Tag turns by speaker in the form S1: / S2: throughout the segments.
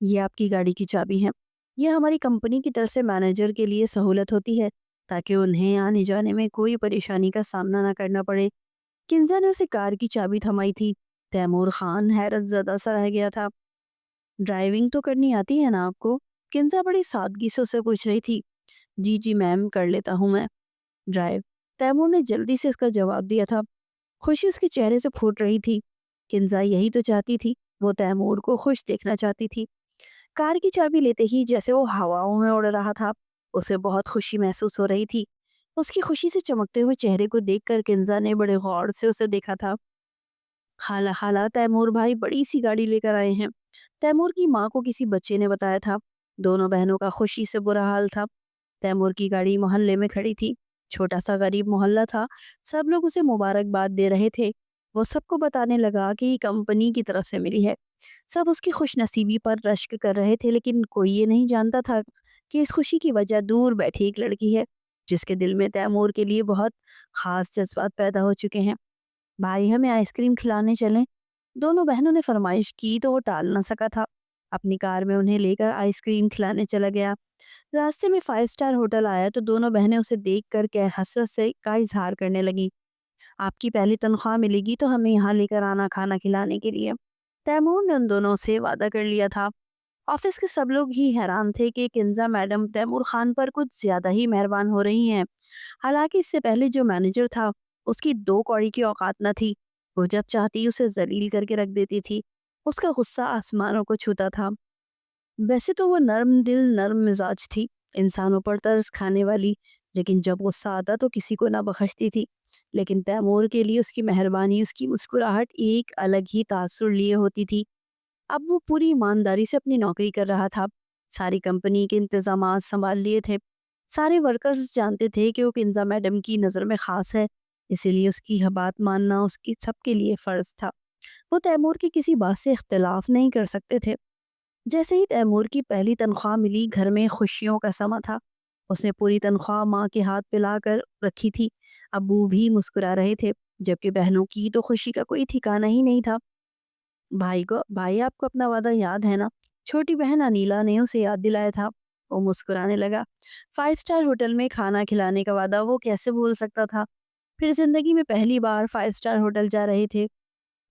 S1: یہ آپ کی گاڑی کی چابی ہے۔ یہ ہماری کمپنی کی طرف سے مینیجر کے لیے سہولت ہوتی ہے تاکہ انہیں آنے جانے میں کوئی پریشانی کا سامنا نہ کرنا پڑے۔ کنزا نے اسے کار کی چابی تھمائی تھی۔ تیمور خان حیرت زدہ سا رہ گیا تھا۔ ڈرائیونگ تو کرنی آتی ہے نا آپ کو؟ کنزا بڑی سادگی سے اسے پوچھ رہی تھی۔ جی جی میم، کر لیتا ہوں میں ڈرائیو۔ تیمور نے جلدی سے اس کا جواب دیا تھا۔ خوشی اس کے چہرے سے پھوٹ رہی تھی۔ کنزا یہی تو چاہتی تھی، وہ تیمور کو خوش دیکھنا چاہتی تھی۔ کار کی چابی لیتے ہی جیسے وہ ہواؤں میں اڑ رہا تھا، اسے بہت خوشی محسوس ہو رہی تھی۔ اس کی خوشی سے چمکتے ہوئے چہرے کو دیکھ کر کنزا نے بڑے غور سے اسے دیکھا تھا۔ خالہ خالہ، تیمور بھائی بڑی سی گاڑی لے کر آئے ہیں۔ تیمور کی ماں کو کسی بچے نے بتایا تھا۔ دونوں بہنوں کا خوشی سے برا حال تھا۔ تیمور کی گاڑی محلے میں کھڑی تھی۔ چھوٹا سا غریب محلہ تھا۔ سب لوگ اسے مبارکباد دے رہے تھے۔ وہ سب کو بتانے لگا کہ یہ کمپنی کی طرف سے ملی ہے۔ سب اس کی خوش نصیبی پر رشک کر رہے تھے، لیکن کوئی یہ نہیں جانتا تھا کہ اس خوشی کی وجہ دور بیٹھی ایک لڑکی ہے جس کے دل میں تیمور کے لیے بہت خاص جذبات پیدا ہو چکے ہیں۔ بھائی، ہمیں آئس کریم کھلانے چلیں؟ دونوں بہنوں نے فرمائش کی تو وہ ٹال نہ سکا تھا۔ اپنی کار میں انہیں لے کر آئس کریم کھلانے چلا گیا۔ راستے میں 5 اسٹار ہوٹل آیا تو دونوں بہنیں اسے دیکھ کر کے حسرت سے کا اظہار کرنے لگی۔ آپ کی پہلی تنخواہ ملے گی تو ہمیں یہاں لے کر آنا کھانا کھلانے کے لیے۔ تیمور نے ان دونوں سے وعدہ کر لیا تھا۔ آفس کے سب لوگ ہی حیران تھے کہ کنزا میڈم تیمور خان پر کچھ زیادہ ہی مہربان ہو رہی ہیں۔ حالانکہ اس سے پہلے جو مینیجر تھا اس کی 2 کوڑی کی اوقات نہ تھی۔ وہ جب چاہتی اسے ذلیل کر کے رکھ دیتی تھی۔ اس کا غصہ آسمانوں کو چھوتا تھا۔ ویسے تو وہ نرم دل نرم مزاج تھی، انسانوں پر ترس کھانے والی، لیکن جب غصہ آتا تو کسی کو نہ بخشتی تھی۔ لیکن تیمور کے لیے اس کی مہربانی، اس کی مسکراہٹ ایک الگ ہی تاثر لیے ہوتی تھی۔ اب وہ پوری ایمانداری سے اپنی نوکری کر رہا تھا۔ ساری کمپنی کے انتظامات سنبھال لیے تھے۔ سارے ورکرز جانتے تھے کہ وہ کنزا میڈم کی نظر میں خاص ہے، اسی لیے اس کی بات ماننا اس کی سب کے لیے فرض تھا۔ وہ تیمور کی کسی بات سے اختلاف نہیں کر سکتے تھے۔ جیسے ہی تیمور کی پہلی تنخواہ ملی، گھر میں خوشیوں کا سما تھا۔ اس نے پوری تنخواہ ماں کے ہاتھ پہ لا کر رکھی تھی۔ ابو بھی مسکرا رہے تھے، جبکہ بہنوں کی تو خوشی کا کوئی ٹھکانہ ہی نہیں تھا۔ بھائی، آپ کو اپنا وعدہ یاد ہے نا؟ چھوٹی بہن انیلا نے اسے یاد دلایا تھا۔ وہ مسکرانے لگا۔ 5 اسٹار ہوٹل میں کھانا کھلانے کا وعدہ وہ کیسے بھول سکتا تھا؟ پھر زندگی میں پہلی بار 5 اسٹار ہوٹل جا رہے تھے۔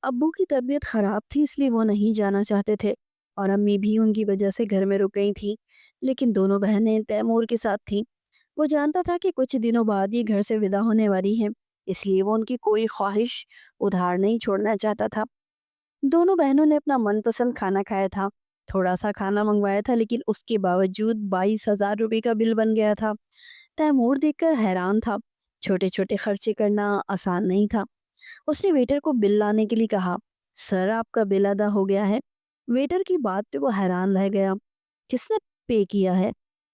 S1: ابو کی طبیعت خراب تھی، اس لیے وہ نہیں جانا چاہتے تھے، اور امی بھی ان کی وجہ سے گھر میں رک گئی تھی۔ لیکن دونوں بہنیں تیمور کے ساتھ تھیں۔ وہ جانتا تھا کہ کچھ دنوں بعد یہ گھر سے ودا ہونے والی ہیں، اس لیے وہ ان کی کوئی خواہش ادھار نہیں چھوڑنا چاہتا تھا۔ دونوں بہنوں نے اپنا من پسند کھانا کھایا تھا۔ تھوڑا سا کھانا منگوایا تھا، لیکن اس کے باوجود 22,000 روپے کا بل بن گیا تھا۔ تیمور دیکھ کر حیران تھا۔ چھوٹے چھوٹے خرچے کرنا آسان نہیں تھا۔ اس نے ویٹر کو بل لانے کے لیے کہا۔ سر، آپ کا بل ادا ہو گیا ہے۔ ویٹر کی بات پہ وہ حیران رہ گیا۔ کس نے پے کیا ہے؟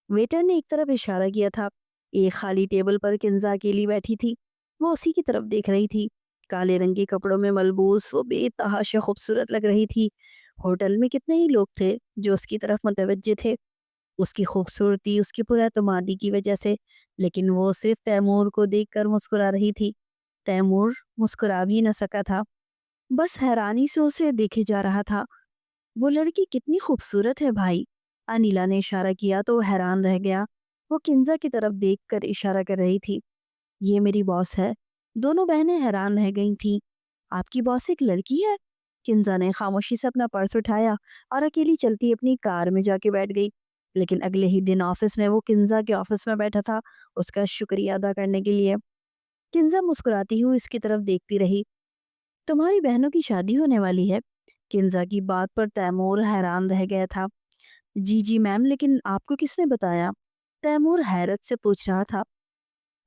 S1: ویٹر نے ایک طرف اشارہ کیا تھا۔ ایک خالی ٹیبل پر کنزا اکیلی بیٹھی تھی۔ وہ اسی کی طرف دیکھ رہی تھی۔ کالے رنگ کے کپڑوں میں ملبوس وہ بے تحاشا خوبصورت لگ رہی تھی۔ ہوٹل میں کتنے ہی لوگ تھے جو اس کی طرف متوجہ تھے، اس کی خوبصورتی، اس کی پراعتمادی کی وجہ سے، لیکن وہ صرف تیمور کو دیکھ کر مسکرا رہی تھی۔ تیمور مسکرا بھی نہ سکا تھا، بس حیرانی سے اسے دیکھے جا رہا تھا۔ وہ لڑکی کتنی خوبصورت ہے بھائی۔ انیلا نے اشارہ کیا تو وہ حیران رہ گیا۔ وہ کنزا کی طرف دیکھ کر اشارہ کر رہی تھی۔ یہ میری باس ہے۔ دونوں بہنیں حیران رہ گئی تھیں۔ آپ کی باس ایک لڑکی ہے؟ کنزا نے خاموشی سے اپنا پرس اٹھایا اور اکیلی چلتی اپنی کار میں جا کے بیٹھ گئی۔ لیکن اگلے ہی دن آفس میں وہ کنزا کے آفس میں بیٹھا تھا، اس کا شکریہ ادا کرنے کے لیے۔ کنزا مسکراتی ہوئی اس کی طرف دیکھتی رہی۔ تمہاری بہنوں کی شادی ہونے والی ہے؟ کنزا کی بات پر تیمور حیران رہ گیا تھا۔ جی جی میم، لیکن آپ کو کس نے بتایا؟ تیمور حیرت سے پوچھ رہا تھا۔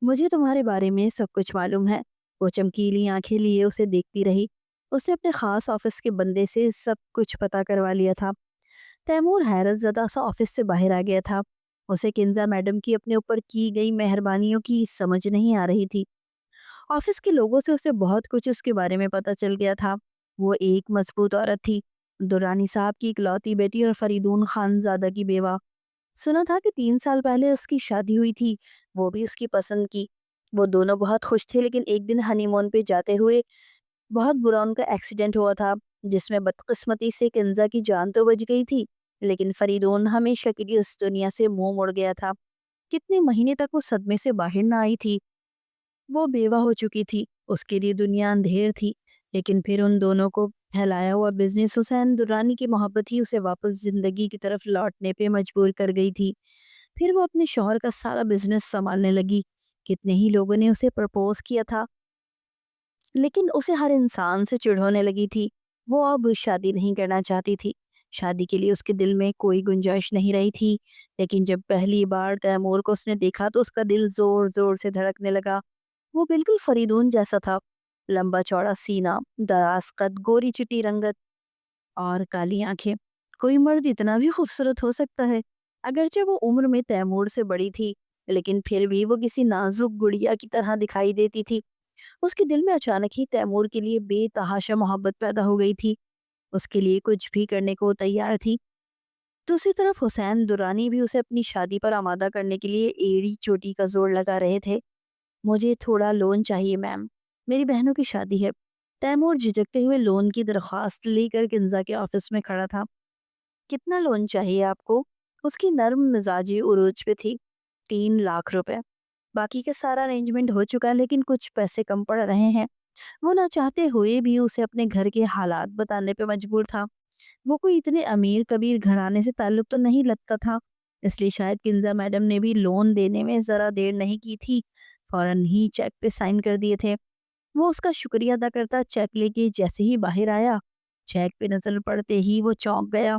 S1: مجھے تمہارے بارے میں سب کچھ معلوم ہے۔ وہ چمکیلی آنکھیں لیے اسے دیکھتی رہی۔ اس نے اپنے خاص آفس کے بندے سے سب کچھ پتا کروا لیا تھا۔ تیمور حیرت زدہ سا آفس سے باہر آ گیا تھا۔ اسے کنزا میڈم کی اپنے اوپر کی گئی مہربانیوں کی سمجھ نہیں آ رہی تھی۔ آفس کے لوگوں سے اسے بہت کچھ اس کے بارے میں پتا چل گیا تھا۔ وہ ایک مضبوط عورت تھی، درانی صاحب کی اکلوتی بیٹی اور فریدون خان زادہ کی بیوہ۔ سنا تھا کہ 3 سال پہلے اس کی شادی ہوئی تھی، وہ بھی اس کی پسند کی۔ وہ دونوں بہت خوش تھے، لیکن ایک دن ہنی مون پہ جاتے ہوئے بہت برا ان کا ایکسیڈنٹ ہوا تھا، جس میں بدقسمتی سے کنزا کی جان تو بچ گئی تھی، لیکن فریدون ہمیشہ کے لیے اس دنیا سے منہ مڑ گیا تھا۔ کتنے مہینے تک وہ صدمے سے باہر نہ آئی تھی۔ وہ بیوہ ہو چکی تھی، اس کے لیے دنیا اندھیر تھی، لیکن پھر ان دونوں کو پھیلایا ہوا بزنس حسین درانی کی محبت ہی اسے واپس زندگی کی طرف لوٹنے پہ مجبور کر گئی تھی۔ پھر وہ اپنے شوہر کا سارا بزنس سنبھالنے لگی۔ کتنے ہی لوگوں نے اسے پرپوز کیا تھا، لیکن اسے ہر انسان سے چڑ ہونے لگی تھی۔ وہ اب شادی نہیں کرنا چاہتی تھی۔ شادی کے لیے اس کے دل میں کوئی گنجائش نہیں رہی تھی۔ لیکن جب پہلی بار تیمور کو اس نے دیکھا تو اس کا دل زور زور سے دھڑکنے لگا۔ وہ بالکل فریدون جیسا تھا، لمبا چوڑا سینہ، دراز قد، گوری چٹی رنگت اور کالی آنکھیں۔ کوئی مرد اتنا بھی خوبصورت ہو سکتا ہے؟ اگرچہ وہ عمر میں تیمور سے بڑی تھی، لیکن پھر بھی وہ کسی نازک گڑیا کی طرح دکھائی دیتی تھی۔ اس کے دل میں اچانک ہی تیمور کے لیے بے تحاشا محبت پیدا ہو گئی تھی۔ اس کے لیے کچھ بھی کرنے کو تیار تھی۔ دوسری طرف حسین درانی بھی اسے اپنی شادی پر آمادہ کرنے کے لیے ایڑی چوٹی کا زور لگا رہے تھے۔ مجھے تھوڑا لون چاہیے میم، میری بہنوں کی شادی ہے۔ تیمور جھجکتے ہوئے لون کی درخواست لے کر کنزا کے آفس میں کھڑا تھا۔ کتنا لون چاہیے آپ کو؟ اس کی نرم مزاجی عروج پہ تھی۔ 3 لاکھ روپے۔ باقی کا سارا ارینجمنٹ ہو چکا، لیکن کچھ پیسے کم پڑ رہے ہیں۔ وہ نہ چاہتے ہوئے بھی اسے اپنے گھر کے حالات بتانے پہ مجبور تھا۔ وہ کوئی اتنے امیر کبیر گھرانے سے تعلق تو نہیں لگتا تھا، اس لیے شاید کنزا میڈم نے بھی لون دینے میں ذرا دیر نہیں کی تھی، فوراً ہی چیک پہ سائن کر دیے تھے۔ وہ اس کا شکریہ ادا کرتا چیک لے کے جیسے ہی باہر آیا، چیک پہ نظر پڑتے ہی وہ چونک گیا۔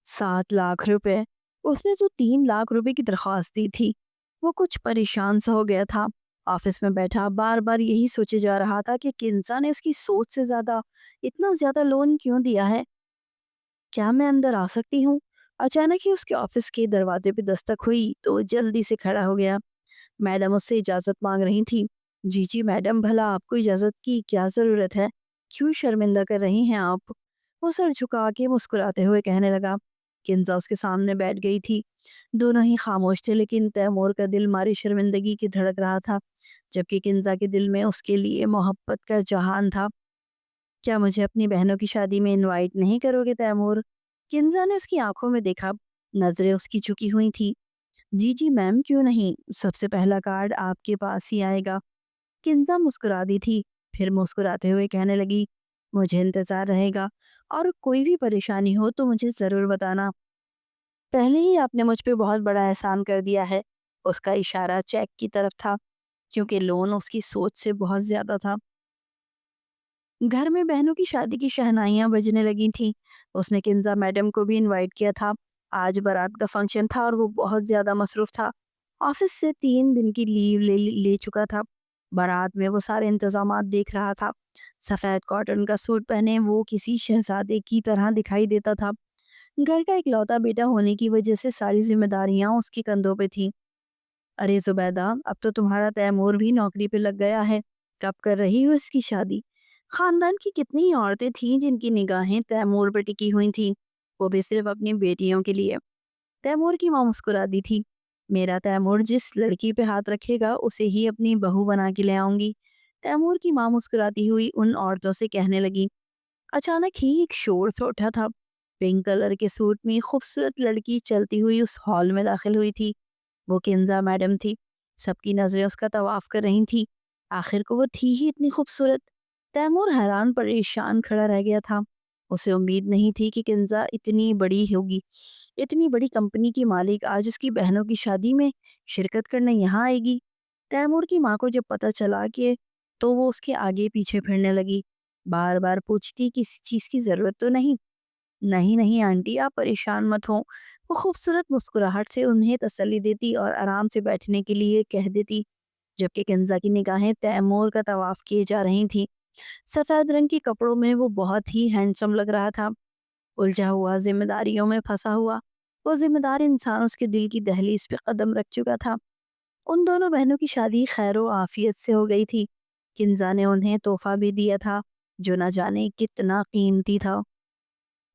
S1: 7 لاکھ روپے! اس نے تو 3 لاکھ روپے کی درخواست دی تھی۔ وہ کچھ پریشان سا ہو گیا تھا۔ آفس میں بیٹھا بار بار یہی سوچے جا رہا تھا کہ کنزا نے اس کی سوچ سے زیادہ اتنا زیادہ لون کیوں دیا ہے۔ کیا میں اندر آ سکتی ہوں؟ اچانک ہی اس کے آفس کے دروازے پہ دستک ہوئی تو جلدی سے کھڑا ہو گیا۔ میڈم اس سے اجازت مانگ رہی تھی۔ جی جی میڈم، بھلا آپ کو اجازت کی کیا ضرورت ہے؟ کیوں شرمندہ کر رہی ہیں آپ؟ وہ سر جھکا کے مسکراتے ہوئے کہنے لگا۔ کنزا اس کے سامنے بیٹھ گئی تھی۔ دونوں ہی خاموش تھے، لیکن تیمور کا دل ماری شرمندگی کی دھڑک رہا تھا، جبکہ کنزا کے دل میں اس کے لیے محبت کا جہان تھا۔ کیا مجھے اپنی بہنوں کی شادی میں انوائٹ نہیں کرو گے تیمور؟ کنزا نے اس کی آنکھوں میں دیکھا، نظریں اس کی جھکی ہوئی تھی۔ جی جی میم، کیوں نہیں، سب سے پہلا کارڈ آپ کے پاس ہی آئے گا۔ کنزا مسکرا دی تھی، پھر مسکراتے ہوئے کہنے لگی، مجھے انتظار رہے گا، اور کوئی بھی پریشانی ہو تو مجھے ضرور بتانا۔ پہلے ہی آپ نے مجھ پہ بہت بڑا احسان کر دیا ہے۔ اس کا اشارہ چیک کی طرف تھا، کیونکہ لون اس کی سوچ سے بہت زیادہ تھا۔ گھر میں بہنوں کی شادی کی شہنائیاں بجنے لگی تھیں۔ اس نے کنزا میڈم کو بھی انوائٹ کیا تھا۔ آج بارات کا فنکشن تھا اور وہ بہت زیادہ مصروف تھا۔ آفس سے 3 دن کی لیو لے چکا تھا۔ بارات میں وہ سارے انتظامات دیکھ رہا تھا۔ سفید کاٹن کا سوٹ پہنے وہ کسی شہزادے کی طرح دکھائی دیتا تھا۔ گھر کا اکلوتا بیٹا ہونے کی وجہ سے ساری ذمہ داریاں اس کی کندھوں پہ تھیں۔ ارے زبیدہ، اب تو تمہارا تیمور بھی نوکری پہ لگ گیا ہے، کب کر رہی ہو اس کی شادی؟ خاندان کی کتنی عورتیں تھیں جن کی نگاہیں تیمور پہ ٹکی ہوئی تھیں، وہ بھی صرف اپنی بیٹیوں کے لیے۔ تیمور کی ماں مسکرا دی تھی۔ میرا تیمور جس لڑکی پہ ہاتھ رکھے گا اسے ہی اپنی بہو بنا کے لے آؤں گی، تیمور کی ماں مسکراتی ہوئی ان عورتوں سے کہنے لگی۔ اچانک ہی ایک شور سا اٹھا تھا۔ پنک کلر کے سوٹ میں خوبصورت لڑکی چلتی ہوئی اس ہال میں داخل ہوئی تھی۔ وہ کنزا میڈم تھی۔ سب کی نظریں اس کا طواف کر رہی تھی۔ آخر کو وہ تھی ہی اتنی خوبصورت۔ تیمور حیران پریشان کھڑا رہ گیا تھا۔ اسے امید نہیں تھی کہ کنزا اتنی بڑی ہوگی، اتنی بڑی کمپنی کی مالک آج اس کی بہنوں کی شادی میں شرکت کرنے یہاں آئے گی۔ تیمور کی ماں کو جب پتہ چلا کہ تو وہ اس کے آگے پیچھے پھرنے لگی، بار بار پوچھتی کسی چیز کی ضرورت تو نہیں؟ نہیں نہیں آنٹی، آپ پریشان مت ہوں، وہ خوبصورت مسکراہٹ سے انہیں تسلی دیتی اور آرام سے بیٹھنے کے لیے کہہ دیتی، جبکہ کنزا کی نگاہیں تیمور کا طواف کیے جا رہی تھیں۔ سفید رنگ کے کپڑوں میں وہ بہت ہی ہینڈسم لگ رہا تھا، الجھا ہوا، ذمہ داریوں میں پھنسا ہوا۔ وہ ذمہ دار انسان اس کے دل کی دہلیز پہ قدم رکھ چکا تھا۔ ان دونوں بہنوں کی شادی خیر و عافیت سے ہو گئی تھی۔ کنزا نے انہیں تحفہ بھی دیا تھا جو نہ جانے کتنا قیمتی تھا۔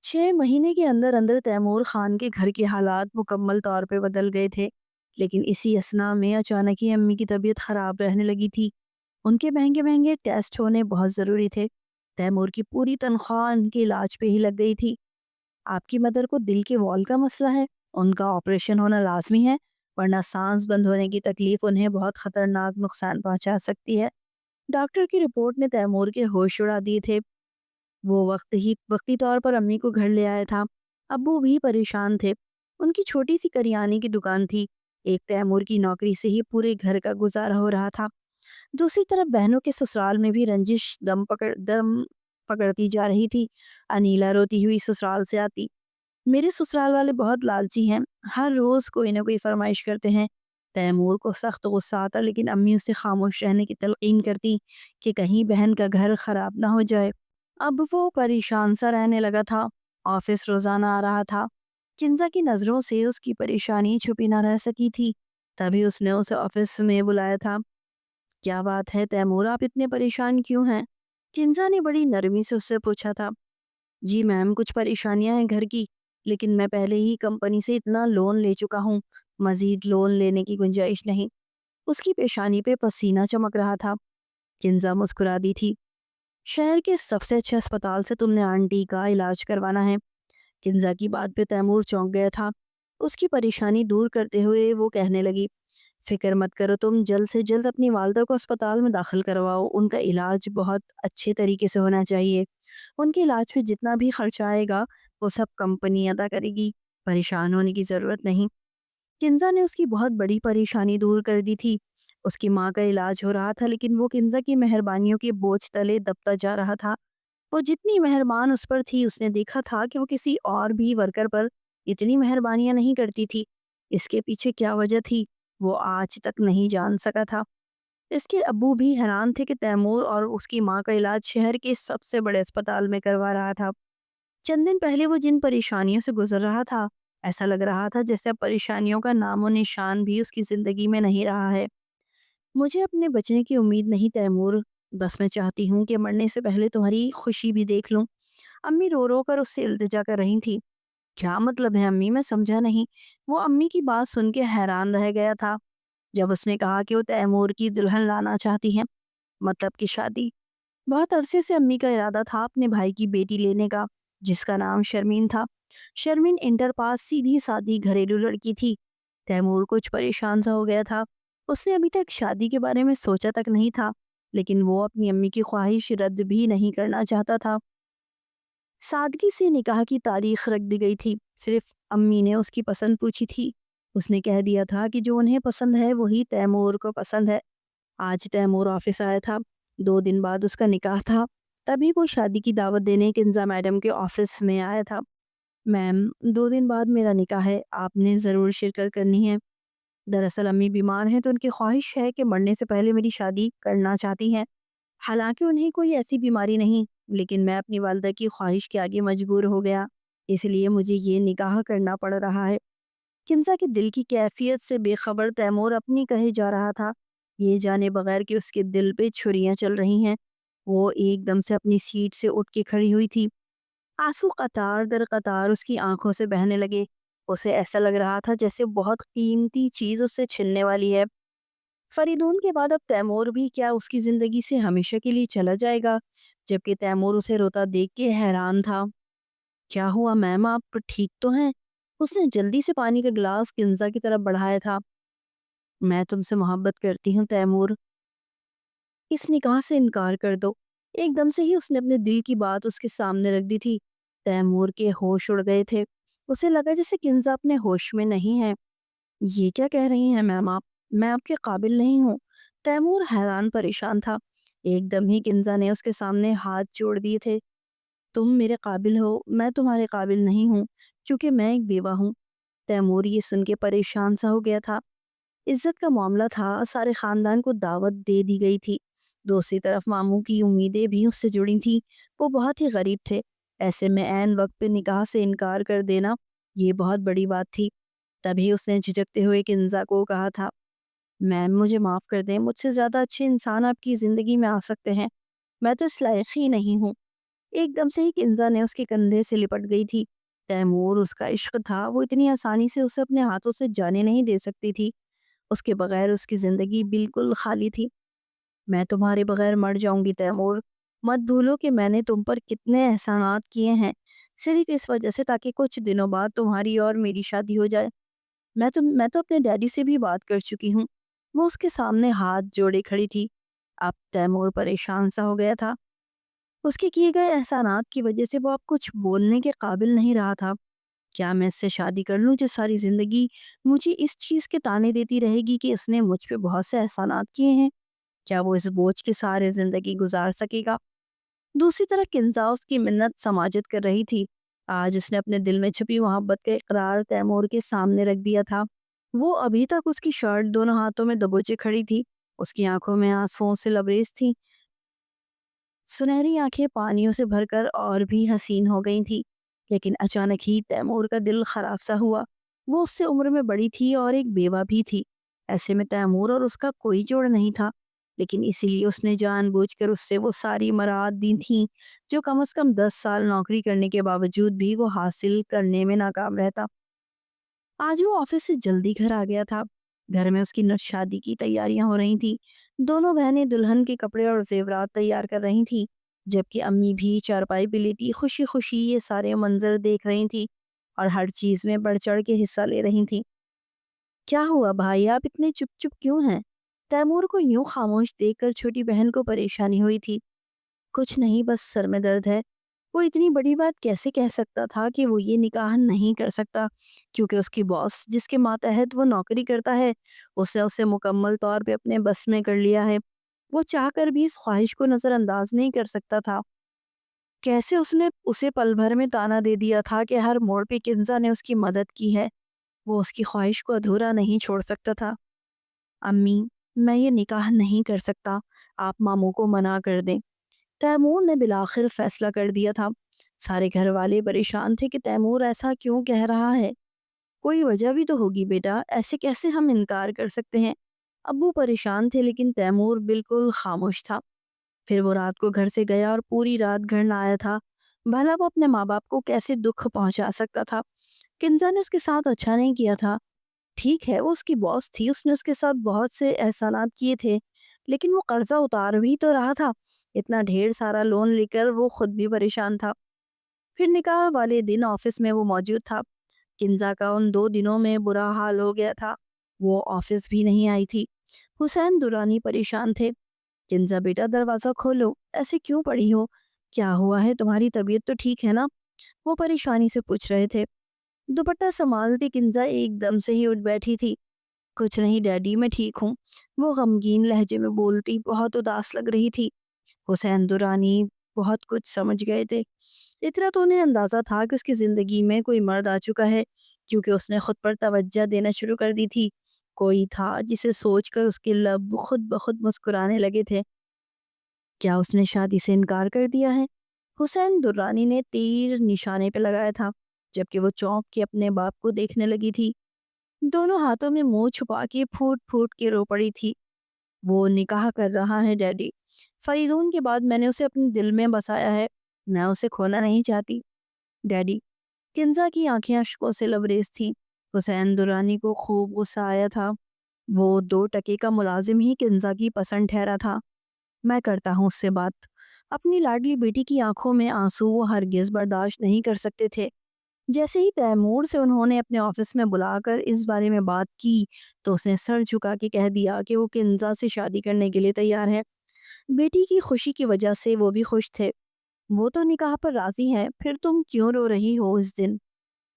S1: 6 مہینے کے اندر اندر تیمور خان کے گھر کے حالات مکمل طور پہ بدل گئے تھے، لیکن اسی اثنا میں اچانک ہی امی کی طبیعت خراب رہنے لگی تھی۔ ان کے مہنگے مہنگے ٹیسٹ ہونے بہت ضروری تھے۔ تیمور کی پوری تنخواہ ان کے علاج پہ ہی لگ گئی تھی۔ آپ کی مدر کو دل کے وال کا مسئلہ ہے، ان کا آپریشن ہونا لازمی ہے، ورنہ سانس بند ہونے کی تکلیف انہیں بہت خطرناک نقصان پہنچا سکتی ہے۔ ڈاکٹر کی رپورٹ نے تیمور کے ہوش اڑا دیے تھے۔ وہ وقتی طور پر امی کو گھر لے آیا تھا۔ ابو بھی پریشان تھے۔ ان کی چھوٹی سی کریانے کی دکان تھی۔ ایک تیمور کی نوکری سے ہی پورے گھر کا گزارا ہو رہا تھا۔ دوسری طرف بہنوں کے سسرال میں بھی رنجش دم پکڑتی جا رہی تھی۔ انیلا روتی ہوئی سسرال سے آتی، میرے سسرال والے بہت لالچی ہیں، ہر روز کوئی نہ کوئی فرمائش کرتے ہیں۔ تیمور کو سخت غصہ آتا، لیکن امی اسے خاموش رہنے کی تلقین کرتی کہ کہیں بہن کا گھر خراب نہ ہو جائے۔ اب وہ پریشان سا رہنے لگا تھا۔ آفس روزانہ آ رہا تھا۔ کنزا کی نظروں سے اس کی پریشانی چھپی نہ رہ سکی تھی۔ تبھی اس نے اسے آفس میں بلایا تھا۔ کیا بات ہے تیمور، آپ اتنے پریشان کیوں ہیں؟ کنزا نے بڑی نرمی سے اس سے پوچھا تھا۔ جی میم، کچھ پریشانیاں ہیں گھر کی، لیکن میں پہلے ہی کمپنی سے اتنا لون لے چکا ہوں، مزید لون لینے کی گنجائش نہیں۔ اس کی پیشانی پہ پسینہ چمک رہا تھا۔ کنزا مسکرا دی تھی۔ شہر کے سب سے اچھے اسپتال سے تم نے آنٹی کا علاج کروانا ہے۔ کنزا کی بات پہ تیمور چونک گیا تھا۔ اس کی پریشانی دور کرتے ہوئے وہ کہنے لگی، فکر مت کرو، تم جلد سے جلد اپنی والدہ کو اسپتال میں داخل کرواؤ، ان کا علاج بہت اچھے طریقے سے ہونا چاہیے۔ ان کے علاج پہ جتنا بھی خرچہ آئے گا وہ سب کمپنی ادا کرے گی، پریشان ہونے کی ضرورت نہیں۔ کنزا نے اس کی بہت بڑی پریشانی دور کر دی تھی۔ اس کی ماں کا علاج ہو رہا تھا، لیکن وہ کنزا کی مہربانیوں کے بوجھ تلے دبتا جا رہا تھا۔ وہ جتنی مہربان اس پر تھی، اس نے دیکھا تھا کہ وہ کسی اور بھی ورکر پر اتنی مہربانیاں نہیں کرتی تھی۔ اس کے پیچھے کیا وجہ تھی وہ آج تک نہیں جان سکا تھا۔ اس کے ابو بھی حیران تھے کہ تیمور اور اس کی ماں کا علاج شہر کے سب سے بڑے اسپتال میں کروا رہا تھا۔ چند دن پہلے وہ جن پریشانیوں سے گزر رہا تھا، ایسا لگ رہا تھا جیسے اب پریشانیوں کا نام و نشان بھی اس کی زندگی میں نہیں رہا ہے۔ مجھے اپنے بچنے کی امید نہیں تیمور، بس میں چاہتی ہوں کہ مرنے سے پہلے تمہاری خوشی بھی دیکھ لوں۔ امی رو رو کر اس سے التجا کر رہی تھی۔ کیا مطلب ہے امی؟ میں سمجھا نہیں۔ وہ امی کی بات سن کے حیران رہ گیا تھا۔ جب اس نے کہا کہ وہ تیمور کی دلہن لانا چاہتی ہیں، مطلب کی شادی۔ بہت عرصے سے امی کا ارادہ تھا اپنے بھائی کی بیٹی لینے کا، جس کا نام شرمین تھا۔ شرمین انٹر پاس، سیدھی سادی گھریلو لڑکی تھی۔ تیمور کچھ پریشان سا ہو گیا تھا۔ اس نے ابھی تک شادی کے بارے میں سوچا تک نہیں تھا، لیکن وہ اپنی امی کی خواہش رد بھی نہیں کرنا چاہتا تھا۔ سادگی سے نکاح کی تاریخ رکھ دی گئی تھی، صرف امی نے اس کی پسند پوچھی تھی۔ اس نے کہہ دیا تھا کہ جو انہیں پسند ہے وہی تیمور کو پسند ہے۔ آج تیمور آفس آیا تھا، 2 دن بعد اس کا نکاح تھا۔ تبھی وہ شادی کی دعوت دینے کنزا میڈم کے آفس میں آیا تھا۔ میم، 2 دن بعد میرا نکاح ہے، آپ نے ضرور شرکت کرنی ہے۔ دراصل امی بیمار ہیں تو ان کی خواہش ہے کہ مرنے سے پہلے میری شادی کرنا چاہتی ہیں۔ حالانکہ انہیں کوئی ایسی بیماری نہیں، لیکن میں اپنی والدہ کی خواہش کے آگے مجبور ہو گیا، اس لیے مجھے یہ نکاح کرنا پڑ رہا ہے۔ کنزا کے دل کی کیفیت سے بے خبر تیمور اپنی کہے جا رہا تھا، یہ جانے بغیر کہ اس کے دل پہ چھریاں چل رہی ہیں۔ وہ ایک دم سے اپنی سیٹ سے اٹھ کے کھڑی ہوئی تھی۔ آنسو قطار در قطار اس کی آنکھوں سے بہنے لگے۔ اسے ایسا لگ رہا تھا جیسے بہت قیمتی چیز اس سے چھننے والی ہے۔ فریدون کے بعد اب تیمور بھی کیا اس کی زندگی سے ہمیشہ کے لیے چلا جائے گا؟ جبکہ تیمور اسے روتا دیکھ کے حیران تھا۔ کیا ہوا میم، آپ ٹھیک تو ہیں؟ اس نے جلدی سے پانی کا گلاس کنزا کی طرف بڑھایا تھا۔ میں تم سے محبت کرتی ہوں تیمور، اس نکاح سے انکار کر دو۔ ایک دم سے ہی اس نے اپنے دل کی بات اس کے سامنے رکھ دی تھی۔ تیمور کے ہوش اڑ گئے تھے۔ اسے لگا جیسے کنزا اپنے ہوش میں نہیں ہے۔ یہ کیا کہہ رہی ہیں میم آپ؟ میں آپ کے قابل نہیں ہوں۔ تیمور حیران پریشان تھا۔ ایک دم ہی کنزا نے اس کے سامنے ہاتھ جوڑ دیے تھے۔ تم میرے قابل ہو، میں تمہارے قابل نہیں ہوں، کیونکہ میں ایک بیوہ ہوں۔ تیمور یہ سن کے پریشان سا ہو گیا تھا۔ عزت کا معاملہ تھا، سارے خاندان کو دعوت دے دی گئی تھی۔ دوسری طرف ماموں کی امیدیں بھی اس سے جڑی تھیں۔ وہ بہت ہی غریب تھے، ایسے میں عین وقت پہ نکاح سے انکار کر دینا یہ بہت بڑی بات تھی۔ تبھی اس نے جھجکتے ہوئے کنزا کو کہا تھا، میم مجھے معاف کر دیں، مجھ سے زیادہ اچھے انسان آپ کی زندگی میں آ سکتے ہیں، میں تو اس لائق ہی نہیں ہوں۔ ایک دم سے ہی کنزا نے اس کے کندھے سے لپٹ گئی تھی۔ تیمور اس کا عشق تھا، وہ اتنی آسانی سے اسے اپنے ہاتھوں سے جانے نہیں دے سکتی تھی۔ اس کے بغیر اس کی زندگی بالکل خالی تھی۔ میں تمہارے بغیر مر جاؤں گی تیمور، مت بھولو کہ میں نے تم پر کتنے احسانات کیے ہیں، صرف اس وجہ سے تاکہ کچھ دنوں بعد تمہاری اور میری شادی ہو جائے۔ میں تو اپنے ڈیڈی سے بھی بات کر چکی ہوں۔ وہ اس کے سامنے ہاتھ جوڑے کھڑی تھی۔ اب تیمور پریشان سا ہو گیا تھا۔ اس کے کیے گئے احسانات کی وجہ سے وہ اب کچھ بولنے کے قابل نہیں رہا تھا۔ کیا میں اس سے شادی کر لوں جو ساری زندگی مجھے اس چیز کے تانے دیتی رہے گی کہ اس نے مجھ پہ بہت سے احسانات کیے ہیں؟ کیا وہ اس بوجھ کے سارے زندگی گزار سکے گا؟ دوسری طرف کنزا اس کی منت سماجت کر رہی تھی۔ آج اس نے اپنے دل میں چھپی محبت کا اقرار تیمور کے سامنے رکھ دیا تھا۔ وہ ابھی تک اس کی شرٹ دونوں ہاتھوں میں دبوچے کھڑی تھی۔ اس کی آنکھوں میں آنسوؤں سے لبریز تھی۔ سنہری آنکھیں پانیوں سے بھر کر اور بھی حسین ہو گئی تھی۔ لیکن اچانک ہی تیمور کا دل خراب سا ہوا۔ وہ اس سے عمر میں بڑی تھی اور ایک بیوہ بھی تھی۔ ایسے میں تیمور اور اس کا کوئی جوڑ نہیں تھا، لیکن اسی لیے اس نے جان بوجھ کر اس سے وہ ساری مراد دی تھیں جو کم از کم 10 سال نوکری کرنے کے باوجود بھی وہ حاصل کرنے میں ناکام رہتا۔ آج وہ آفس سے جلدی گھر آ گیا تھا۔ گھر میں اس کی شادی کی تیاریاں ہو رہی تھی۔ دونوں بہنیں دلہن کے کپڑے اور زیورات تیار کر رہی تھی، جبکہ امی بھی چارپائی پہ لیٹی خوشی خوشی یہ سارے منظر دیکھ رہی تھی اور ہر چیز میں بڑھ چڑھ کے حصہ لے رہی تھی۔ کیا ہوا بھائی، آپ اتنے چپ چپ کیوں ہیں؟ تیمور کو یوں خاموش دیکھ کر چھوٹی بہن کو پریشانی ہوئی تھی۔ کچھ نہیں، بس سر میں درد ہے۔ وہ اتنی بڑی بات کیسے کہہ سکتا تھا کہ وہ یہ نکاح نہیں کر سکتا کیونکہ اس کی باس جس کے ماتحت وہ نوکری کرتا ہے اس نے اسے مکمل طور پہ اپنے بس میں کر لیا ہے۔ وہ چاہ کر بھی اس خواہش کو نظر انداز نہیں کر سکتا تھا۔ کیسے اس نے اسے پل بھر میں تانا دے دیا تھا کہ ہر موڑ پہ کنزا نے اس کی مدد کی ہے۔ وہ اس کی خواہش کو ادھورا نہیں چھوڑ سکتا تھا۔ امی، میں یہ نکاح نہیں کر سکتا، آپ ماموں کو منع کر دیں۔ تیمور نے بالآخر فیصلہ کر دیا تھا۔ سارے گھر والے پریشان تھے کہ تیمور ایسا کیوں کہہ رہا ہے۔ کوئی وجہ بھی تو ہوگی بیٹا، ایسے کیسے ہم انکار کر سکتے ہیں؟ ابو پریشان تھے لیکن تیمور بالکل خاموش تھا۔ پھر وہ رات کو گھر سے گیا اور پوری رات گھر نہ آیا تھا۔ بھلا وہ اپنے ماں باپ کو کیسے دکھ پہنچا سکتا تھا؟ کنزا نے اس کے ساتھ اچھا نہیں کیا تھا۔ ٹھیک ہے، وہ اس کی باس تھی، اس نے اس کے ساتھ بہت سے احسانات کیے تھے، لیکن وہ قرضہ اتار بھی تو رہا تھا۔ اتنا ڈھیر سارا لون لے کر وہ خود بھی پریشان تھا۔ پھر نکاح والے دن آفس میں وہ موجود تھا۔ کنزا کا ان 2 دنوں میں برا حال ہو گیا تھا۔ وہ آفس بھی نہیں آئی تھی۔ حسین درانی پریشان تھے۔ کنزا بیٹا، دروازہ کھولو، ایسے کیوں پڑی ہو؟ کیا ہوا ہے؟ تمہاری طبیعت تو ٹھیک ہے نا؟ وہ پریشانی سے پوچھ رہے تھے۔ دوپٹہ سنبھالتی کنزا ایک دم سے ہی اٹھ بیٹھی تھی۔ کچھ نہیں ڈیڈی، میں ٹھیک ہوں، وہ غمگین لہجے میں بولتی بہت اداس لگ رہی تھی۔ حسین درانی بہت کچھ سمجھ گئے تھے۔ اتنا تو انہیں اندازہ تھا کہ اس کی زندگی میں کوئی مرد آ چکا ہے، کیونکہ اس نے خود پر توجہ دینا شروع کر دی تھی۔ کوئی تھا جسے سوچ کر اس کے لب خود بخود مسکرانے لگے تھے۔ کیا اس نے شادی سے انکار کر دیا ہے؟ حسین درانی نے تیر نشانے پہ لگایا تھا، جبکہ وہ چونک کے اپنے باپ کو دیکھنے لگی تھی۔ دونوں ہاتھوں میں منہ چھپا کے پھوٹ پھوٹ کے رو پڑی تھی۔ وہ نکاح کر رہا ہے ڈیڈی۔ فریدون کے بعد میں نے اسے اپنے دل میں بسایا ہے، میں اسے کھونا نہیں چاہتی ڈیڈی۔ کنزا کی آنکھیں اشکوں سے لبریز تھیں۔ حسین درانی کو خوب غصہ آیا تھا۔ وہ 2 ٹکے کا ملازم ہی کنزا کی پسند ٹھہرا تھا۔ میں کرتا ہوں اس سے بات۔ اپنی لاڈلی بیٹی کی آنکھوں میں آنسو وہ ہرگز برداشت نہیں کر سکتے تھے۔ جیسے ہی تیمور سے انہوں نے اپنے آفس میں بلا کر اس بارے میں بات کی تو اس نے سر جھکا کے کہہ دیا کہ وہ کنزا سے شادی کرنے کے لیے تیار ہے۔ بیٹی کی خوشی کی وجہ سے وہ بھی خوش تھے۔ وہ تو نکاح پر راضی ہے، پھر تم کیوں رو رہی ہو اس دن؟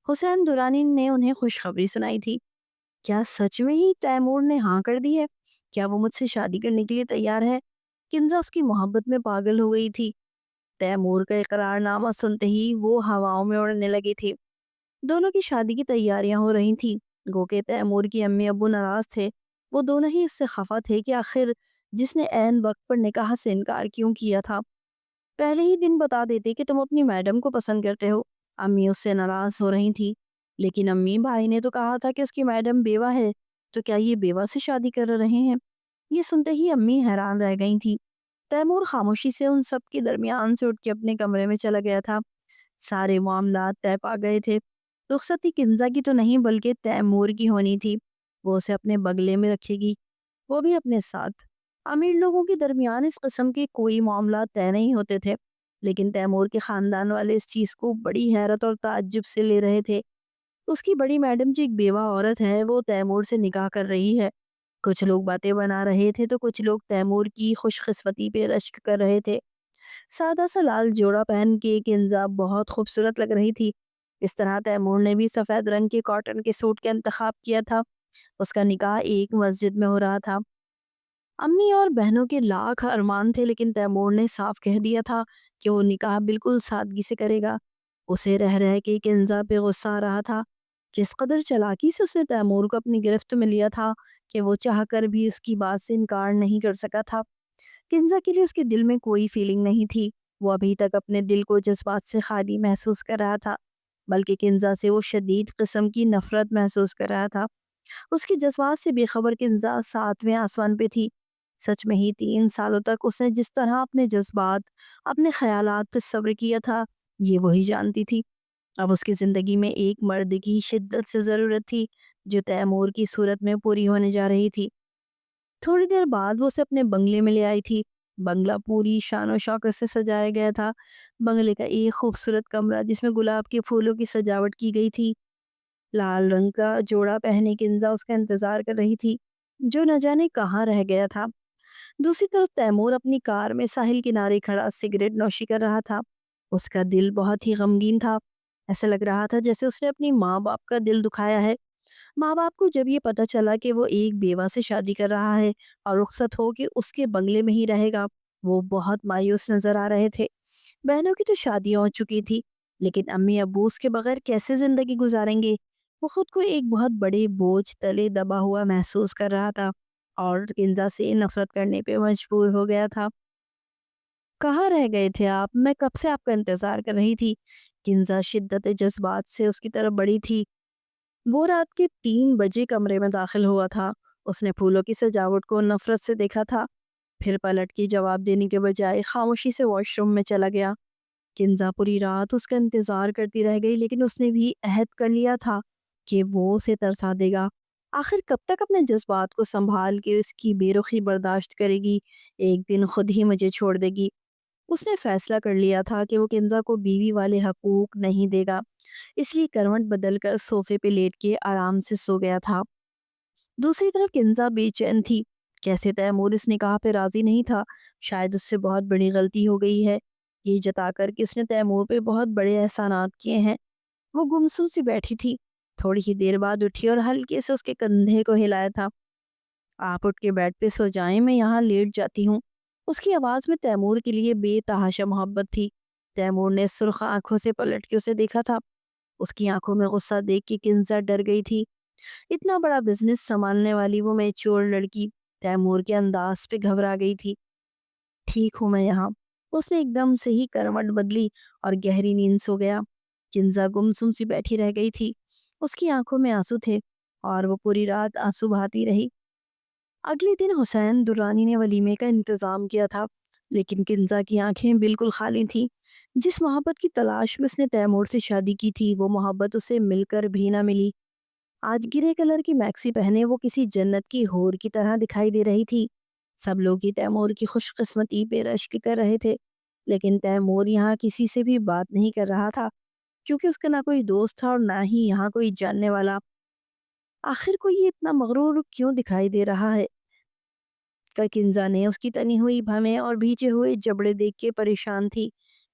S1: حسین درانی نے انہیں خوشخبری سنائی تھی۔ کیا سچ میں ہی تیمور نے ہاں کر دی ہے؟ کیا وہ مجھ سے شادی کرنے کے لیے تیار ہے؟ کنزا اس کی محبت میں پاگل ہو گئی تھی۔ تیمور کا اقرار نامہ سنتے ہی وہ ہواؤں میں اڑنے لگی تھی۔ دونوں کی شادی کی تیاریاں ہو رہی تھیں۔ گو کہ تیمور کی امی ابو ناراض تھے۔ وہ دونوں ہی اس سے خفا تھے کہ آخر جس نے عین وقت پر نکاح سے انکار کیوں کیا تھا۔ پہلے ہی دن بتا دیتے کہ تم اپنی میڈم کو پسند کرتے ہو۔ امی اس سے ناراض ہو رہی تھی۔ لیکن امی، بھائی نے تو کہا تھا کہ اس کی میڈم بیوہ ہے، تو کیا یہ بیوہ سے شادی کر رہے ہیں؟ یہ سنتے ہی امی حیران رہ گئی تھی۔ تیمور خاموشی سے ان سب کے درمیان سے اٹھ کے اپنے کمرے میں چلا گیا تھا۔ سارے معاملات طے پا گئے تھے۔ رخصتی کنزا کی تو نہیں بلکہ تیمور کی ہونی تھی۔ وہ اسے اپنے بگلے میں رکھے گی، وہ بھی اپنے ساتھ۔ امیر لوگوں کے درمیان اس قسم کے کوئی معاملات طے نہیں ہوتے تھے، لیکن تیمور کے خاندان والے اس چیز کو بڑی حیرت اور تعجب سے لے رہے تھے۔ اس کی بڑی میڈم جو ایک بیوہ عورت ہے وہ تیمور سے نکاح کر رہی ہے۔ کچھ لوگ باتیں بنا رہے تھے تو کچھ لوگ تیمور کی خوش قسمتی پہ رشک کر رہے تھے۔ سادہ سا لال جوڑا پہن کے کنزا بہت خوبصورت لگ رہی تھی۔ اس طرح تیمور نے بھی سفید رنگ کے کاٹن کے سوٹ کا انتخاب کیا تھا۔ اس کا نکاح ایک مسجد میں ہو رہا تھا۔ امی اور بہنوں کے لاکھ ارمان تھے، لیکن تیمور نے صاف کہہ دیا تھا کہ وہ نکاح بالکل سادگی سے کرے گا۔ اسے رہ رہ کے کنزا پہ غصہ آ رہا تھا۔ جس قدر چالاکی سے اس نے تیمور کو اپنی گرفت میں لیا تھا کہ وہ چاہ کر بھی اس کی بات سے انکار نہیں کر سکا تھا۔ کنزا کے لیے اس کے دل میں کوئی فیلنگ نہیں تھی۔ وہ ابھی تک اپنے دل کو جذبات سے خالی محسوس کر رہا تھا، بلکہ کنزا سے وہ شدید قسم کی نفرت محسوس کر رہا تھا۔ اس کے جذبات سے بے خبر کنزا ساتویں آسمان پہ تھی۔ سچ میں ہی 3 سالوں تک اس نے جس طرح اپنے جذبات، اپنے خیالات پہ صبر کیا تھا، یہ وہی جانتی تھی۔ اب اس کی زندگی میں ایک مرد کی شدت سے ضرورت تھی جو تیمور کی صورت میں پوری ہونے جا رہی تھی۔ تھوڑی دیر بعد وہ اسے اپنے بنگلے میں لے آئی تھی۔ بنگلہ پوری شان و شوکت سے سجایا گیا تھا۔ بنگلے کا ایک خوبصورت کمرہ جس میں گلاب کے پھولوں کی سجاوٹ کی گئی تھی۔ لال رنگ کا جوڑا پہنے کنزا اس کا انتظار کر رہی تھی، جو نہ جانے کہاں رہ گیا تھا۔ دوسری طرف تیمور اپنی کار میں ساحل کنارے کھڑا سگریٹ نوشی کر رہا تھا۔ اس کا دل بہت ہی غمگین تھا۔ ایسا لگ رہا تھا جیسے اس نے اپنی ماں باپ کا دل دکھایا ہے۔ ماں باپ کو جب یہ پتا چلا کہ وہ ایک بیوہ سے شادی کر رہا ہے اور رخصت ہو کے اس کے بنگلے میں ہی رہے گا، وہ بہت مایوس نظر آ رہے تھے۔ بہنوں کی تو شادیاں ہو چکی تھی، لیکن امی ابو اس کے بغیر کیسے زندگی گزاریں گے؟ وہ خود کو ایک بہت بڑے بوجھ تلے دبا ہوا محسوس کر رہا تھا اور کنزا سے نفرت کرنے پہ مجبور ہو گیا تھا۔ کہاں رہ گئے تھے آپ؟ میں کب سے آپ کا انتظار کر رہی تھی۔ کنزا شدت جذبات سے اس کی طرف بڑھی تھی۔ وہ رات کے 3 بجے کمرے میں داخل ہوا تھا۔ اس نے پھولوں کی سجاوٹ کو نفرت سے دیکھا تھا، پھر پلٹ کے جواب دینے کے بجائے خاموشی سے واش روم میں چلا گیا۔ کنزا پوری رات اس کا انتظار کرتی رہ گئی، لیکن اس نے بھی عہد کر لیا تھا کہ وہ اسے ترسا دے گا۔ آخر کب تک اپنے جذبات کو سنبھال کے اس کی بے رخی برداشت کرے گی؟ ایک دن خود ہی مجھے چھوڑ دے گی۔ اس نے فیصلہ کر لیا تھا کہ وہ کنزا کو بیوی والے حقوق نہیں دے گا، اس لیے کروٹ بدل کر صوفے پہ لیٹ کے آرام سے سو گیا تھا۔ دوسری طرف کنزا بے چین تھی۔ کیسے تیمور اس نکاح پہ راضی نہیں تھا؟ شاید اس سے بہت بڑی غلطی ہو گئی ہے، یہ جتا کر کہ اس نے تیمور پہ بہت بڑے احسانات کیے ہیں۔ وہ گمسم سی بیٹھی تھی، تھوڑی ہی دیر بعد اٹھی اور ہلکے سے اس کے کندھے کو ہلایا تھا۔ آپ اٹھ کے بیڈ پہ سو جائیں، میں یہاں لیٹ جاتی ہوں۔ اس کی آواز میں تیمور کے لیے بے تحاشا محبت تھی۔ تیمور نے سرخ آنکھوں سے پلٹ کے اسے دیکھا تھا۔ اس کی آنکھوں میں غصہ دیکھ کے کنزا ڈر گئی تھی۔ اتنا بڑا بزنس سنبھالنے والی وہ میچور لڑکی تیمور کے انداز پہ گھبرا گئی تھی۔ ٹھیک ہوں میں یہاں۔ اس نے ایک دم سے ہی کروٹ بدلی اور گہری نیند سو گیا۔ کنزا گمسم سی بیٹھی رہ گئی تھی۔ اس کی آنکھوں میں آنسو تھے اور وہ پوری رات آنسو بہاتی رہی۔ اگلے دن حسین درانی نے ولیمے کا انتظام کیا تھا، لیکن کنزا کی آنکھیں بالکل خالی تھیں۔ جس محبت کی تلاش میں اس نے تیمور سے شادی کی تھی، وہ محبت اسے مل کر بھی نہ ملی۔ آج گرے کلر کی میکسی پہنے وہ کسی جنت کی حور کی طرح دکھائی دے رہی تھی۔ سب لوگ ہی تیمور کی خوش قسمتی پہ رشک کر رہے تھے، لیکن تیمور یہاں کسی سے بھی بات نہیں کر رہا تھا، کیونکہ اس کا نہ کوئی دوست تھا اور نہ ہی یہاں کوئی جاننے والا۔ آخر کو یہ اتنا مغرور کیوں دکھائی دے رہا ہے؟ کنزا نے اس کی تنی ہوئی بھویں اور بھیجے ہوئے جبڑے دیکھ کے پریشان تھی۔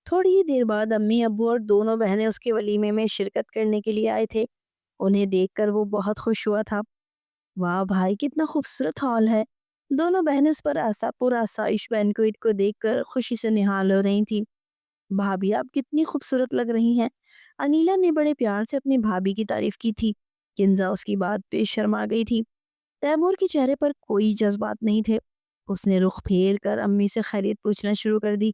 S1: تھوڑی ہی دیر بعد امی ابو اور دونوں بہنیں اس کے ولیمے میں شرکت کرنے کے لیے آئے تھے۔ انہیں دیکھ کر وہ بہت خوش ہوا تھا۔ واہ بھائی، کتنا خوبصورت ہال ہے۔ دونوں بہنیں اس پر آسائش بینکوئٹ کو دیکھ کر خوشی سے نہال ہو رہی تھی۔ بھابھی آپ کتنی خوبصورت لگ رہی ہیں۔ انیلا نے بڑے پیار سے اپنی بھابھی کی تعریف کی تھی۔ کنزا اس کی بات پہ شرما گئی تھی۔ تیمور کے چہرے پر کوئی جذبات نہیں تھے۔ اس نے رخ پھیر کر امی سے خیریت پوچھنا شروع کر دی۔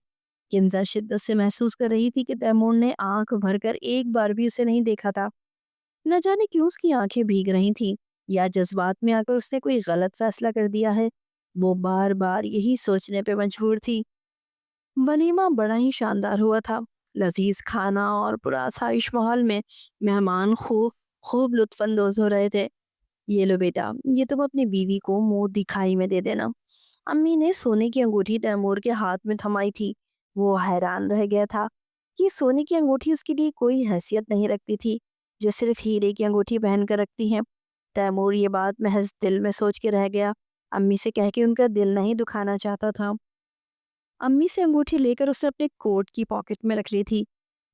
S1: کنزا شدت سے محسوس کر رہی تھی کہ تیمور نے آنکھ بھر کر ایک بار بھی اسے نہیں دیکھا تھا۔ نہ جانے کیوں اس کی آنکھیں بھیگ رہی تھیں، یا جذبات میں آ کر اس نے کوئی غلط فیصلہ کر دیا ہے۔ وہ بار بار یہی سوچنے پہ مجبور تھی۔ ولیمہ بڑا ہی شاندار ہوا تھا۔ لذیذ کھانا اور پرآسائش ماحول میں مہمان خوب لطف اندوز ہو رہے تھے۔ یہ لو بیٹا، یہ تم اپنی بیوی کو منہ دکھائی میں دے دینا۔ امی نے سونے کی انگوٹھی تیمور کے ہاتھ میں تھمائی تھی۔ وہ حیران رہ گیا تھا کہ سونے کی انگوٹھی اس کے لیے کوئی حیثیت نہیں رکھتی تھی جو صرف ہیرے کی انگوٹھی پہن کر رکھتی ہیں۔ تیمور یہ بات محض دل میں سوچ کے رہ گیا، امی سے کہہ کے ان کا دل نہیں دکھانا چاہتا تھا۔ امی سے انگوٹھی لے کر اس نے اپنے کوٹ کی پاکٹ میں رکھ لی تھی۔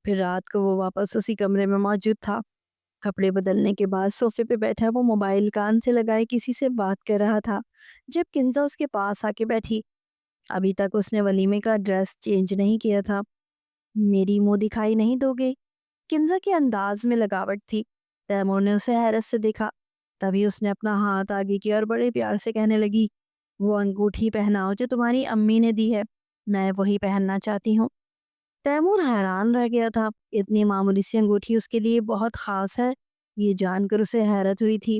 S1: پھر رات کو وہ واپس اسی کمرے میں موجود تھا۔ کپڑے بدلنے کے بعد صوفے پہ بیٹھا وہ موبائل کان سے لگائے کسی سے بات کر رہا تھا جب کنزا اس کے پاس آ کے بیٹھی۔ ابھی تک اس نے ولیمے کا ڈریس چینج نہیں کیا تھا۔ میری منہ دکھائی نہیں دو گے؟ کنزا کے انداز میں لگاوٹ تھی۔ تیمور نے اسے حیرت سے دیکھا، تبھی اس نے اپنا ہاتھ آگے کیا اور بڑے پیار سے کہنے لگی، وہ انگوٹھی پہناؤ جو تمہاری امی نے دی ہے، میں وہی پہننا چاہتی ہوں۔ تیمور حیران رہ گیا تھا، اتنی معمولی سی انگوٹھی اس کے لیے بہت خاص ہے، یہ جان کر اسے حیرت ہوئی تھی۔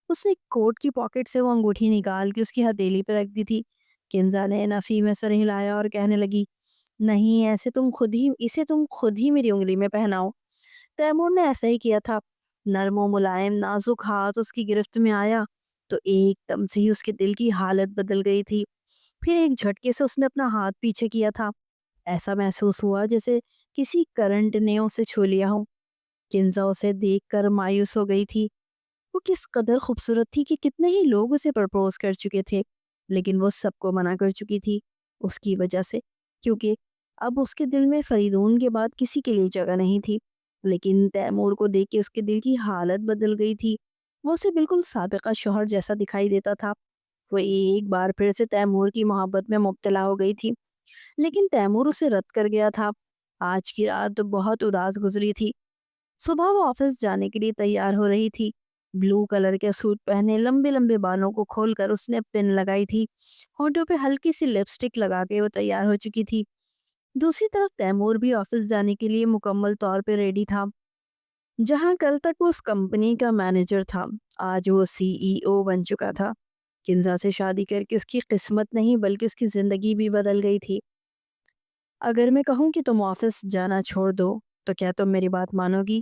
S1: اس نے کوٹ کی پاکٹ سے وہ انگوٹھی نکال کے اس کی ہتھیلی پہ رکھ دی تھی۔ کنزا نے نفی میں سر ہلایا اور کہنے لگی، نہیں، اسے تم خود ہی میری انگلی میں پہناؤ۔ تیمور نے ایسا ہی کیا تھا۔ نرم و ملائم نازک ہاتھ اس کی گرفت میں آیا تو ایک دم سے ہی اس کے دل کی حالت بدل گئی تھی۔ پھر ایک جھٹکے سے اس نے اپنا ہاتھ پیچھے کیا تھا، ایسا محسوس ہوا جیسے کسی کرنٹ نے اسے چھو لیا ہو۔ کنزا اسے دیکھ کر مایوس ہو گئی تھی۔ وہ کس قدر خوبصورت تھی کہ کتنے ہی لوگ اسے پرپوز کر چکے تھے، لیکن وہ سب کو منع کر چکی تھی اس کی وجہ سے، کیونکہ اب اس کے دل میں فریدون کے بعد کسی کے لیے جگہ نہیں تھی۔ لیکن تیمور کو دیکھ کے اس کے دل کی حالت بدل گئی تھی۔ وہ اسے بالکل سابقہ شوہر جیسا دکھائی دیتا تھا۔ وہ ایک بار پھر سے تیمور کی محبت میں مبتلا ہو گئی تھی، لیکن تیمور اسے رد کر گیا تھا۔ آج کی رات بہت اداس گزری تھی۔ صبح وہ آفس جانے کے لیے تیار ہو رہی تھی۔ بلو کلر کے سوٹ پہنے، لمبے لمبے بالوں کو کھول کر اس نے پن لگائی تھی، ہونٹوں پہ ہلکی سی لپسٹک لگا کے وہ تیار ہو چکی تھی۔ دوسری طرف تیمور بھی آفس جانے کے لیے مکمل طور پہ ریڈی تھا۔ جہاں کل تک وہ اس کمپنی کا مینیجر تھا، آج وہ CEO بن چکا تھا۔ کنزا سے شادی کر کے اس کی قسمت نہیں بلکہ اس کی زندگی بھی بدل گئی تھی۔ اگر میں کہوں کہ تم آفس جانا چھوڑ دو تو کیا تم میری بات مانو گی؟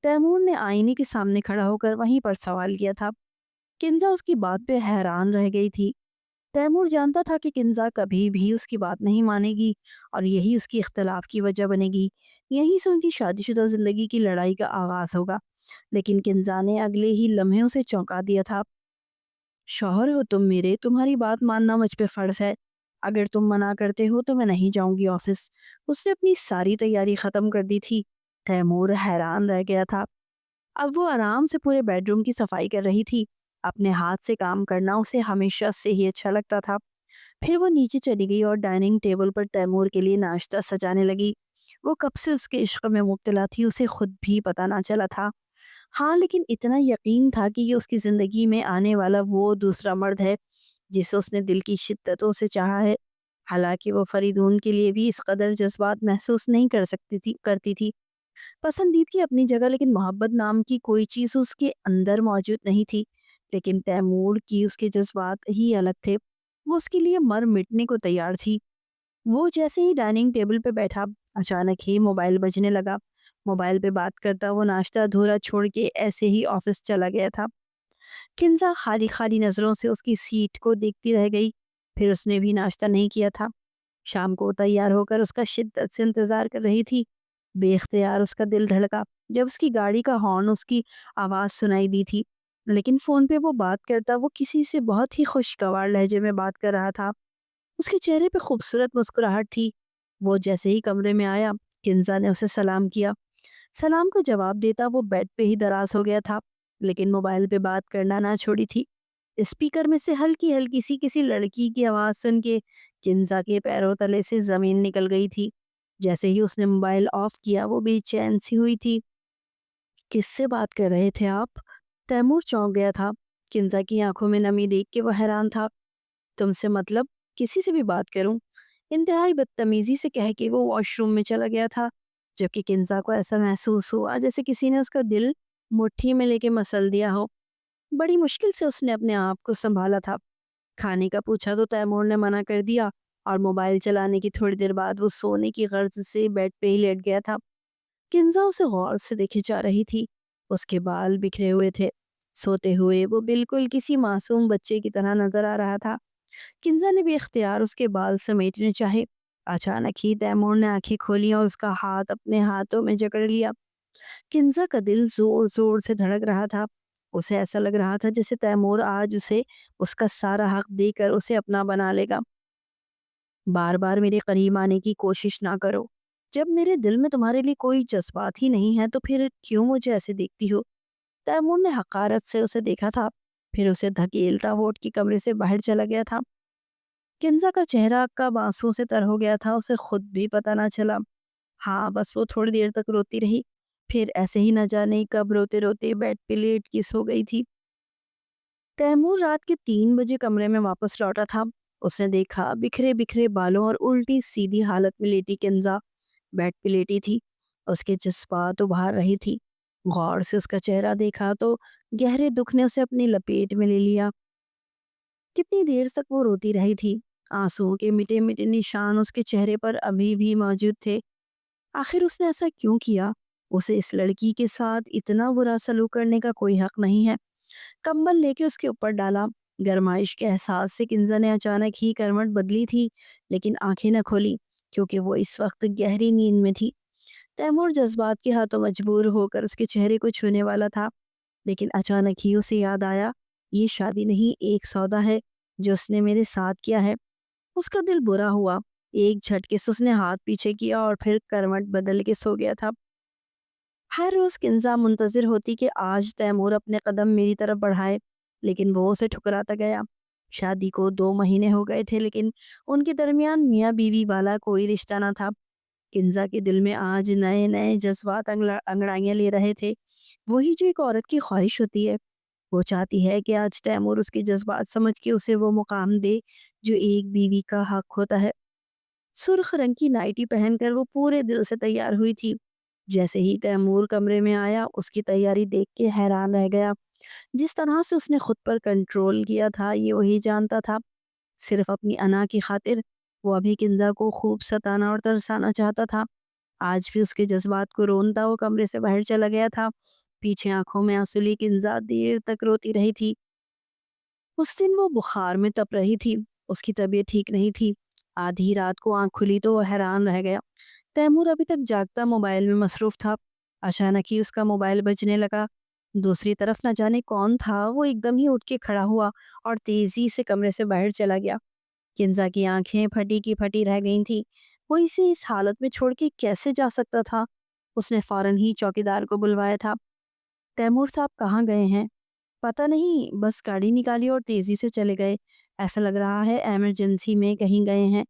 S1: تیمور نے آئینے کے سامنے کھڑا ہو کر وہیں پر سوال کیا تھا۔ کنزا اس کی بات پہ حیران رہ گئی تھی۔ تیمور جانتا تھا کہ کنزا کبھی بھی اس کی بات نہیں مانے گی اور یہی اس کی اختلاف کی وجہ بنے گی، یہی سے ان کی شادی شدہ زندگی کی لڑائی کا آغاز ہوگا۔ لیکن کنزا نے اگلے ہی لمحے اسے چونکا دیا تھا۔ شوہر ہو تم میرے، تمہاری بات ماننا مجھ پہ فرض ہے، اگر تم منع کرتے ہو تو میں نہیں جاؤں گی آفس۔ اس نے اپنی ساری تیاری ختم کر دی تھی۔ تیمور حیران رہ گیا تھا۔ اب وہ آرام سے پورے بیڈ روم کی صفائی کر رہی تھی۔ اپنے ہاتھ سے کام کرنا اسے ہمیشہ سے ہی اچھا لگتا تھا۔ پھر وہ نیچے چلی گئی اور ڈائننگ ٹیبل پر تیمور کے لیے ناشتہ سجانے لگی۔ وہ کب سے اس کے عشق میں مبتلا تھی اسے خود بھی پتہ نہ چلا تھا۔ ہاں، لیکن اتنا یقین تھا کہ یہ اس کی زندگی میں آنے والا وہ دوسرا مرد ہے جسے اس نے دل کی شدتوں سے چاہا ہے۔ حالانکہ وہ فریدون کے لیے بھی اس قدر جذبات محسوس نہیں کرتی تھی۔ پسندیدگی اپنی جگہ، لیکن محبت نام کی کوئی چیز اس کے اندر موجود نہیں تھی۔ لیکن تیمور کی اس کے جذبات ہی الگ تھے۔ وہ اس کے لیے مر مٹنے کو تیار تھی۔ وہ جیسے ہی ڈائننگ ٹیبل پہ بیٹھا، اچانک ہی موبائل بجنے لگا۔ موبائل پہ بات کرتا وہ ناشتہ ادھورا چھوڑ کے ایسے ہی آفس چلا گیا تھا۔ کنزا خالی خالی نظروں سے اس کی سیٹ کو دیکھتی رہ گئی۔ پھر اس نے بھی ناشتہ نہیں کیا تھا۔ شام کو تیار ہو کر اس کا شدت سے انتظار کر رہی تھی۔ بے اختیار اس کا دل دھڑکا جب اس کی گاڑی کا ہارن اس کی آواز سنائی دی تھی، لیکن فون پہ وہ بات کرتا وہ کسی سے بہت ہی خوشگوار لہجے میں بات کر رہا تھا۔ اس کے چہرے پہ خوبصورت مسکراہٹ تھی۔ وہ جیسے ہی کمرے میں آیا، کنزا نے اسے سلام کیا۔ سلام کو جواب دیتا وہ بیڈ پہ ہی دراز ہو گیا تھا، لیکن موبائل پہ بات کرنا نہ چھوڑی تھی۔ اسپیکر میں سے ہلکی ہلکی سی کسی لڑکی کی آواز سن کے کنزا کے پیروں تلے سے زمین نکل گئی تھی۔ جیسے ہی اس نے موبائل آف کیا وہ بے چین سی ہوئی تھی۔ کس سے بات کر رہے تھے آپ؟ تیمور چونک گیا تھا۔ کنزا کی آنکھوں میں نمی دیکھ کے وہ حیران تھا۔ تم سے مطلب کسی سے بھی بات کروں؟ انتہائی بدتمیزی سے کہہ کے وہ واش روم میں چلا گیا تھا، جبکہ کنزا کو ایسا محسوس ہوا جیسے کسی نے اس کا دل مٹھی میں لے کے مسل دیا ہو۔ بڑی مشکل سے اس نے اپنے آپ کو سنبھالا تھا۔ کھانے کا پوچھا تو تیمور نے منع کر دیا اور موبائل چلانے کی تھوڑی دیر بعد وہ سونے کی غرض سے بیڈ پہ ہی لیٹ گیا تھا۔ کنزا اسے غور سے دیکھے جا رہی تھی۔ اس کے بال بکھرے ہوئے تھے۔ سوتے ہوئے وہ بالکل کسی معصوم بچے کی طرح نظر آ رہا تھا۔ کنزا نے بھی اختیار اس کے بال سمیٹنے چاہے۔ اچانک ہی تیمور نے آنکھیں کھولی اور اس کا ہاتھ اپنے ہاتھوں میں جکڑ لیا۔ کنزا کا دل زور زور سے دھڑک رہا تھا۔ اسے ایسا لگ رہا تھا جیسے تیمور آج اسے اس کا سارا حق دے کر اسے اپنا بنا لے گا۔ بار بار میرے قریب آنے کی کوشش نہ کرو۔ جب میرے دل میں تمہارے لیے کوئی جذبات ہی نہیں ہے تو پھر کیوں مجھے ایسے دیکھتی ہو؟ تیمور نے حقارت سے اسے دیکھا تھا، پھر اسے دھکیلتا وہ اٹھ کے کمرے سے باہر چلا گیا تھا۔ کنزا کا چہرہ کب آنسو سے تر ہو گیا تھا اسے خود بھی پتہ نہ چلا۔ ہاں بس وہ تھوڑی دیر تک روتی رہی، پھر ایسے ہی نہ جانے کب روتے روتے بیڈ پہ لیٹ کے سو گئی تھی۔ تیمور رات کے 3 بجے کمرے میں واپس لوٹا تھا۔ اس نے دیکھا بکھرے بکھرے بالوں اور الٹی سیدھی حالت میں لیٹی کنزا بیڈ پہ لیٹی تھی۔ اس کے جذبات ابھار رہی تھی۔ غور سے اس کا چہرہ دیکھا تو گہرے دکھ نے اسے اپنی لپیٹ میں لے لیا۔ کتنی دیر تک وہ روتی رہی تھی، آنسوؤں کے مٹے مٹے نشان اس کے چہرے پر ابھی بھی موجود تھے۔ آخر اس نے ایسا کیوں کیا؟ اسے اس لڑکی کے ساتھ اتنا برا سلوک کرنے کا کوئی حق نہیں ہے۔ کمبل لے کے اس کے اوپر ڈالا۔ گرمائش کے احساس سے کنزا نے اچانک ہی کرمٹ بدلی تھی، لیکن آنکھیں نہ کھولی کیونکہ وہ اس وقت گہری نیند میں تھی۔ تیمور جذبات کے ہاتھوں مجبور ہو کر اس کے چہرے کو چھونے والا تھا، لیکن اچانک ہی اسے یاد آیا یہ شادی نہیں ایک سودا ہے جو اس نے میرے ساتھ کیا ہے۔ اس کا دل برا ہوا۔ ایک جھٹکے سے اس نے ہاتھ پیچھے کیا اور پھر کرمٹ بدل کے سو گیا تھا۔ ہر روز کنزا منتظر ہوتی کہ آج تیمور اپنے قدم میری طرف بڑھائے، لیکن وہ اسے ٹھکراتا گیا۔ شادی کو 2 مہینے ہو گئے تھے، لیکن ان کے درمیان میاں بیوی والا کوئی رشتہ نہ تھا۔ کنزا کے دل میں آج نئے نئے جذبات انگڑائیاں لے رہے تھے، وہی جو ایک عورت کی خواہش ہوتی ہے۔ وہ چاہتی ہے کہ آج تیمور اس کے جذبات سمجھ کے اسے وہ مقام دے جو ایک بیوی کا حق ہوتا ہے۔ سرخ رنگ کی نائٹی پہن کر وہ پورے دل سے تیار ہوئی تھی۔ جیسے ہی تیمور کمرے میں آیا اس کی تیاری دیکھ کے حیران رہ گیا۔ جس طرح سے اس نے خود پر کنٹرول کیا تھا یہ وہی جانتا تھا۔ صرف اپنی انا کی خاطر وہ ابھی کنزا کو خوب ستانا اور ترسانا چاہتا تھا۔ آج بھی اس کے جذبات کو رونتا وہ کمرے سے باہر چلا گیا تھا۔ پیچھے آنکھوں میں آنسو لی کنزا دیر تک روتی رہی تھی۔ اس دن وہ بخار میں تپ رہی تھی، اس کی طبیعت ٹھیک نہیں تھی۔ آدھی رات کو آنکھ کھلی تو وہ حیران رہ گیا۔ تیمور ابھی تک جاگتا موبائل میں مصروف تھا۔ اچانک ہی اس کا موبائل بجنے لگا۔ دوسری طرف نہ جانے کون تھا، وہ ایک دم ہی اٹھ کے کھڑا ہوا اور تیزی سے کمرے سے باہر چلا گیا۔ کنزا کی آنکھیں پھٹی کی پھٹی رہ گئی تھی۔ وہ اسے اس حالت میں چھوڑ کے کیسے جا سکتا تھا؟ اس نے فوراً ہی چوکیدار کو بلوایا تھا۔ تیمور صاحب کہاں گئے ہیں؟ پتہ نہیں، بس گاڑی نکالی اور تیزی سے چلے گئے۔ ایسا لگ رہا ہے ایمرجنسی میں کہیں گئے ہیں۔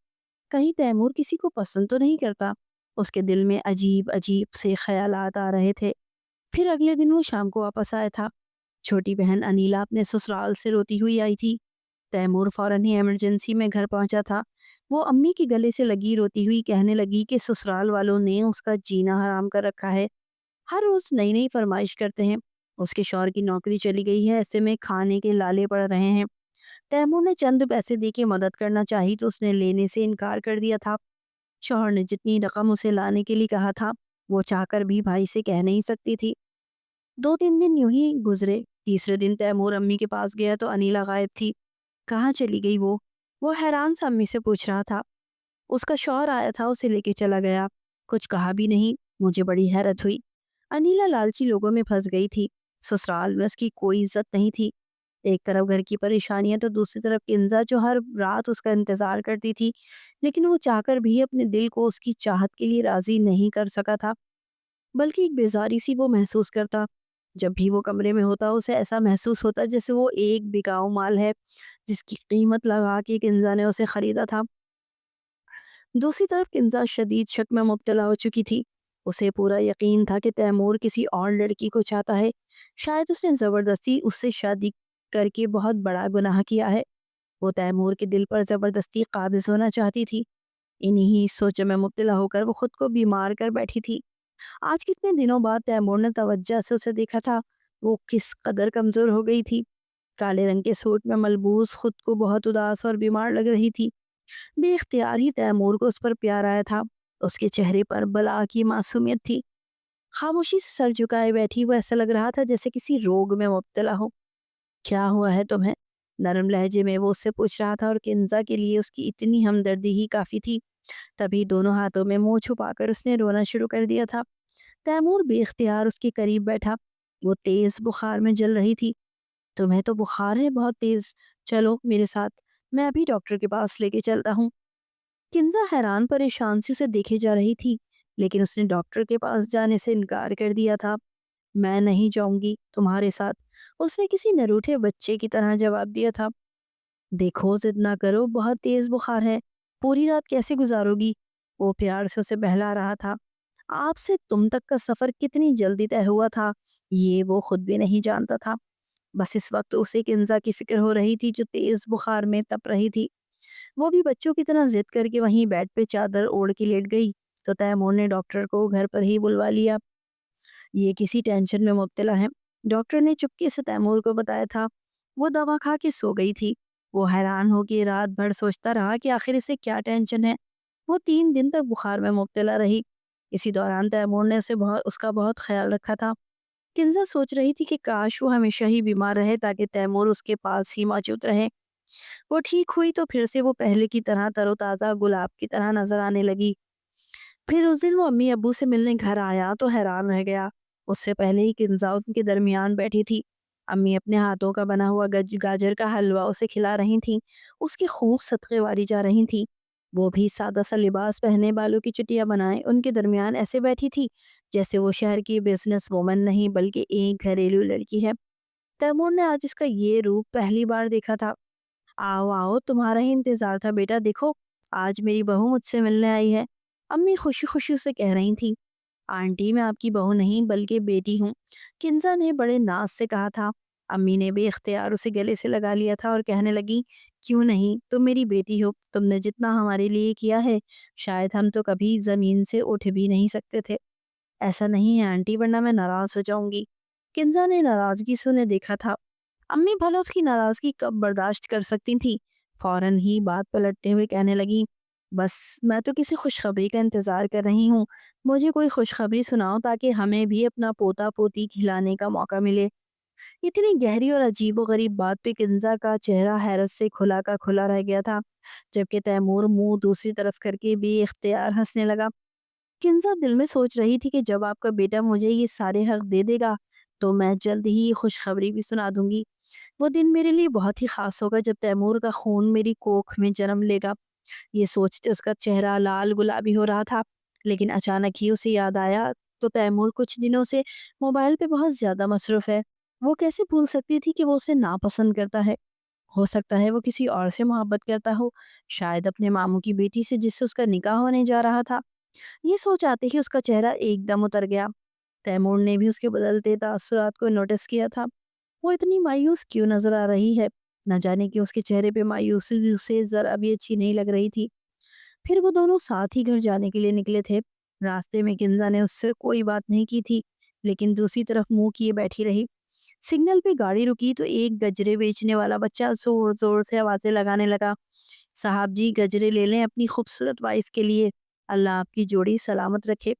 S1: کہیں تیمور کسی کو پسند تو نہیں کرتا؟ اس کے دل میں عجیب عجیب سے خیالات آ رہے تھے۔ پھر اگلے دن وہ شام کو واپس آیا تھا۔ چھوٹی بہن انیلا اپنے سسرال سے روتی ہوئی آئی تھی۔ تیمور فوراً ہی ایمرجنسی میں گھر پہنچا تھا۔ وہ امی کے گلے سے لگی روتی ہوئی کہنے لگی کہ سسرال والوں نے اس کا جینا حرام کر رکھا ہے، ہر روز نئی نئی فرمائش کرتے ہیں، اس کے شوہر کی نوکری چلی گئی ہے، ایسے میں کھانے کے لالے پڑ رہے ہیں۔ تیمور نے چند پیسے دے کے مدد کرنا چاہی تو اس نے لینے سے انکار کر دیا تھا۔ شوہر نے جتنی رقم اسے لانے کے لیے کہا تھا وہ چاہ کر بھی بھائی سے کہہ نہیں سکتی تھی۔ 2 3 دن یوں ہی گزرے۔ تیسرے دن تیمور امی کے پاس گیا تو انیلا غائب تھی۔ کہاں چلی گئی وہ حیران سا امی سے پوچھ رہا تھا۔ اس کا شوہر آیا تھا، اسے لے کے چلا گیا، کچھ کہا بھی نہیں۔ مجھے بڑی حیرت ہوئی۔ انیلا لالچی لوگوں میں پھنس گئی تھی۔ سسرال میں اس کی کوئی عزت نہیں تھی۔ ایک طرف گھر کی پریشانیاں تو دوسری طرف کنزا جو ہر رات اس کا انتظار کرتی تھی، لیکن وہ چاہ کر بھی اپنے دل کو اس کی چاہت کے لیے راضی نہیں کر سکا تھا، بلکہ ایک بیزاری سی وہ محسوس کرتا۔ جب بھی وہ کمرے میں ہوتا اسے ایسا محسوس ہوتا جیسے وہ ایک بکاؤ مال ہے جس کی قیمت لگا کے کنزا نے اسے خریدا تھا۔ دوسری طرف کنزا شدید شک میں مبتلا ہو چکی تھی۔ اسے پورا یقین تھا کہ تیمور کسی اور لڑکی کو چاہتا ہے، شاید اس نے زبردستی اس سے شادی کر کے بہت بڑا گناہ کیا ہے۔ وہ تیمور کے دل پر زبردستی قابض ہونا چاہتی تھی۔ انہی سوچوں میں مبتلا ہو کر وہ خود کو بیمار کر بیٹھی تھی۔ آج کتنے دنوں بعد تیمور نے توجہ سے اسے دیکھا تھا۔ وہ کس قدر کمزور ہو گئی تھی۔ کالے رنگ کے سوٹ میں ملبوس خود کو بہت اداس اور بیمار لگ رہی تھی۔ بے اختیار ہی تیمور کو اس پر پیار آیا تھا۔ اس کے چہرے پر بلا کی معصومیت تھی۔ خاموشی سے سر جھکائے بیٹھی وہ ایسا لگ رہا تھا جیسے کسی روگ میں مبتلا ہو۔ کیا ہوا ہے تمہیں؟ نرم لہجے میں وہ اس سے پوچھ رہا تھا اور کنزا کے لیے اس کی اتنی ہمدردی ہی کافی تھی۔ تبھی دونوں ہاتھوں میں منہ چھپا کر اس نے رونا شروع کر دیا تھا۔ تیمور بے اختیار اس کے قریب بیٹھا۔ وہ تیز بخار میں جل رہی تھی۔ تمہیں تو بخار ہے بہت تیز، چلو میرے ساتھ، میں ابھی ڈاکٹر کے پاس لے کے چلتا ہوں۔ کنزا حیران پریشان سے اسے دیکھے جا رہی تھی، لیکن اس نے ڈاکٹر کے پاس جانے سے انکار کر دیا تھا۔ میں نہیں جاؤں گی تمہارے ساتھ، اس نے کسی نروٹھے بچے کی طرح جواب دیا تھا۔ دیکھو ضد نہ کرو، بہت تیز بخار ہے، پوری رات کیسے گزارو گی؟ وہ پیار سے اسے بہلا رہا تھا۔ آپ سے تم تک کا سفر کتنی جلدی طے ہوا تھا یہ وہ خود بھی نہیں جانتا تھا۔ بس اس وقت اسے کنزا کی فکر ہو رہی تھی جو تیز بخار میں تپ رہی تھی۔ وہ بھی بچوں کی طرح ضد کر کے وہیں بیڈ پہ چادر اوڑھ کے لیٹ گئی تو تیمور نے ڈاکٹر کو گھر پر ہی بلوا لیا۔ یہ کسی ٹینشن میں مبتلا ہے، ڈاکٹر نے چپکے سے تیمور کو بتایا تھا۔ وہ دوا کھا کے سو گئی تھی۔ وہ حیران ہو کے رات بھر سوچتا رہا کہ آخر اسے کیا ٹینشن ہے۔ وہ 3 دن تک بخار میں مبتلا رہی۔ اسی دوران تیمور نے اس کا بہت خیال رکھا تھا۔ کنزا سوچ رہی تھی کہ کاش وہ ہمیشہ ہی بیمار رہے تاکہ تیمور اس کے پاس ہی موجود رہے۔ وہ ٹھیک ہوئی تو پھر سے وہ پہلے کی طرح تر و تازہ گلاب کی طرح نظر آنے لگی۔ پھر اس دن وہ امی ابو سے ملنے گھر آیا تو حیران رہ گیا۔ اس سے پہلے ہی کنزا ان کے درمیان بیٹھی تھی۔ امی اپنے ہاتھوں کا بنا ہوا گاجر کا حلوہ اسے کھلا رہی تھیں۔ اس کی خوب صدقے واری جا رہی تھیں۔ وہ بھی سادہ سا لباس پہنے، بالوں کی چٹیاں بنائے ان کے درمیان ایسے بیٹھی تھی جیسے وہ شہر کی بزنس وومن نہیں بلکہ ایک گھریلو لڑکی ہے۔ تیمور نے آج اس کا یہ روپ پہلی بار دیکھا تھا۔ آؤ آؤ، تمہارا ہی انتظار تھا بیٹا، دیکھو آج میری بہو مجھ سے ملنے آئی ہے، امی خوشی خوشی سے کہہ رہی تھی۔ آنٹی میں آپ کی بہو نہیں بلکہ بیٹی ہوں، کنزا نے بڑے ناز سے کہا تھا۔ امی نے بے اختیار اسے گلے سے لگا لیا تھا اور کہنے لگی، کیوں نہیں، تم میری بیٹی ہو، تم نے جتنا ہمارے لیے کیا ہے شاید ہم تو کبھی زمین سے اٹھ بھی نہیں سکتے تھے۔ ایسا نہیں ہے آنٹی، ورنہ میں ناراض ہو جاؤں گی۔ کنزا نے ناراضگی سے انہیں دیکھا تھا۔ امی بھلا اس کی ناراضگی کب برداشت کر سکتی تھی؟ فوراً ہی بات پلٹتے ہوئے کہنے لگی، بس میں تو کسی خوشخبری کا انتظار کر رہی ہوں، مجھے کوئی خوشخبری سناؤ تاکہ ہمیں بھی اپنا پوتا پوتی کھلانے کا موقع ملے۔ اتنی گہری اور عجیب و غریب بات پہ کنزا کا چہرہ حیرت سے کھلا کا کھلا رہ گیا تھا، جبکہ تیمور منہ دوسری طرف کر کے بے اختیار ہنسنے لگا۔ کنزا دل میں سوچ رہی تھی کہ جب آپ کا بیٹا مجھے یہ سارے حق دے دے گا تو میں جلد ہی یہ خوشخبری بھی سنا دوں گی۔ وہ دن میرے لیے بہت ہی خاص ہوگا جب تیمور کا خون میری کوکھ میں جنم لے گا۔ یہ سوچتے اس کا چہرہ لال گلابی ہو رہا تھا، لیکن اچانک ہی اسے یاد آیا تو تیمور کچھ دنوں سے موبائل پہ بہت زیادہ مصروف ہے۔ وہ کیسے بھول سکتی تھی کہ وہ اسے ناپسند کرتا ہے؟ ہو سکتا ہے وہ کسی اور سے محبت کرتا ہو، شاید اپنے ماموں کی بیٹی سے جس سے اس کا نکاح ہونے جا رہا تھا۔ یہ سوچ آتے ہی اس کا چہرہ ایک دم اتر گیا۔ تیمور نے بھی اس کے بدلتے تاثرات کو نوٹس کیا تھا۔ وہ اتنی مایوس کیوں نظر آ رہی ہے؟ نہ جانے کہ اس کے چہرے پہ مایوسی اسے ذرا بھی اچھی نہیں لگ رہی تھی۔ پھر وہ دونوں ساتھ ہی گھر جانے کے لیے نکلے تھے۔ راستے میں کنزا نے اس سے کوئی بات نہیں کی تھی، لیکن دوسری طرف منہ کیے بیٹھی رہی۔ سگنل پہ گاڑی رکی تو ایک گجرے بیچنے والا بچہ زور زور سے آوازیں لگانے لگا، صاحب جی گجرے لے لیں اپنی خوبصورت وائف کے لیے، اللہ آپ کی جوڑی سلامت رکھے۔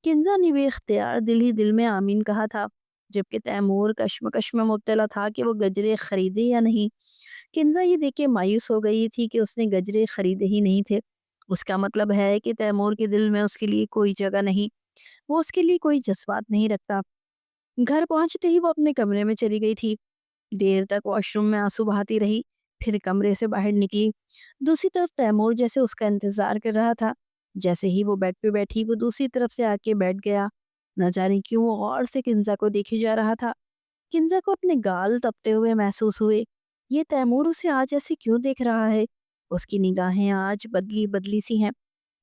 S1: کنزا نے بے اختیار دل ہی دل میں آمین کہا تھا، جبکہ تیمور کشمکش میں مبتلا تھا کہ وہ گجرے خریدے یا نہیں۔ کنزا یہ دیکھ کے مایوس ہو گئی تھی کہ اس نے گجرے خریدے ہی نہیں تھے۔ اس کا مطلب ہے کہ تیمور کے دل میں اس کے لیے کوئی جگہ نہیں، وہ اس کے لیے کوئی جذبات نہیں رکھتا۔ گھر پہنچتے ہی وہ اپنے کمرے میں چلی گئی تھی۔ دیر تک واش روم میں آنسو بہاتی رہی، پھر کمرے سے باہر نکلی۔ دوسری طرف تیمور جیسے اس کا انتظار کر رہا تھا۔ جیسے ہی وہ بیڈ پہ بیٹھی وہ دوسری طرف سے آ کے بیٹھ گیا۔ نہ جانے کیوں وہ غور سے کنزا کو دیکھے جا رہا تھا۔ کنزا کو اپنے گال تپتے ہوئے محسوس ہوئے۔ یہ تیمور اسے آج ایسے کیوں دیکھ رہا ہے؟ اس کی نگاہیں آج بدلی بدلی سی ہیں۔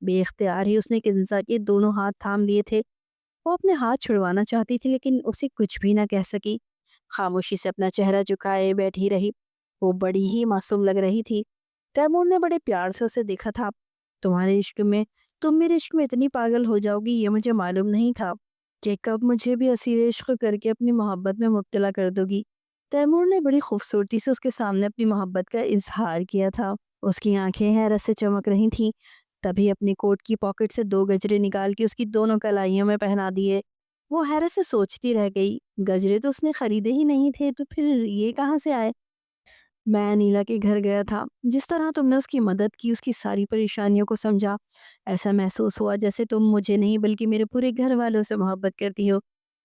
S1: بے اختیار ہی اس نے کنزا کے دونوں ہاتھ تھام لیے تھے۔ وہ اپنے ہاتھ چھڑوانا چاہتی تھی لیکن اسے کچھ بھی نہ کہہ سکی۔ خاموشی سے اپنا چہرہ جھکائے بیٹھی رہی۔ وہ بڑی ہی معصوم لگ رہی تھی۔ تیمور نے بڑے پیار سے اسے دیکھا تھا۔ تم میرے عشق میں اتنی پاگل ہو جاؤ گی یہ مجھے معلوم نہیں تھا کہ کب مجھے بھی اسیر عشق کر کے اپنی محبت میں مبتلا کر دو گی۔ تیمور نے بڑی خوبصورتی سے اس کے سامنے اپنی محبت کا اظہار کیا تھا۔ اس کی آنکھیں حیرت سے چمک رہی تھیں۔ تبھی اپنی کوٹ کی پاکٹ سے 2 گجرے نکال کے اس کی دونوں کلائیوں میں پہنا دیے۔ وہ حیرت سے سوچتی رہ گئی، گجرے تو اس نے خریدے ہی نہیں تھے تو پھر یہ کہاں سے آئے؟ میں انیلا کے گھر گیا تھا، جس طرح تم نے اس کی مدد کی، اس کی ساری پریشانیوں کو سمجھا، ایسا محسوس ہوا جیسے تم مجھے نہیں بلکہ میرے پورے گھر والوں سے محبت کرتی ہو۔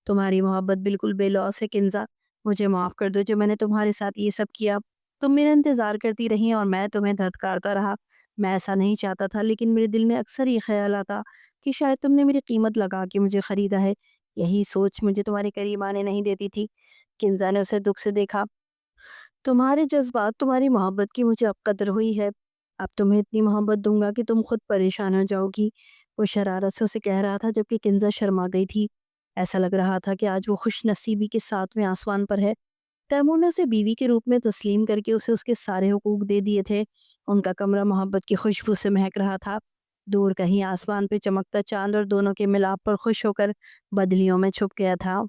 S1: تمہاری محبت بالکل بے لوث ہے کنزا۔ مجھے معاف کر دو جو میں نے تمہارے ساتھ یہ سب کیا۔ تم میرا انتظار کرتی رہی اور میں تمہیں دھتکارتا رہا۔ میں ایسا نہیں چاہتا تھا، لیکن میرے دل میں اکثر یہ خیال آتا کہ شاید تم نے میری قیمت لگا کے مجھے خریدا ہے۔ یہی سوچ مجھے تمہارے قریب آنے نہیں دیتی تھی۔ کنزا نے اسے دکھ سے دیکھا۔ تمہارے جذبات، تمہاری محبت کی مجھے اب قدر ہوئی ہے۔ اب تمہیں اتنی محبت دوں گا کہ تم خود پریشان ہو جاؤ گی۔ وہ شرارت سے اسے کہہ رہا تھا جبکہ کنزا شرما گئی تھی۔ ایسا لگ رہا تھا کہ آج وہ خوش نصیبی کے 7ویں آسمان پر ہے۔ تیمور نے اسے بیوی کے روپ میں تسلیم کر کے اسے اس کے سارے حقوق دے دیے تھے۔ ان کا کمرہ محبت کی خوشبو سے مہک رہا تھا۔ دور کہیں آسمان پہ چمکتا چاند اور دونوں کے ملاپ پر خوش ہو کر بدلیوں میں چھپ گیا تھا۔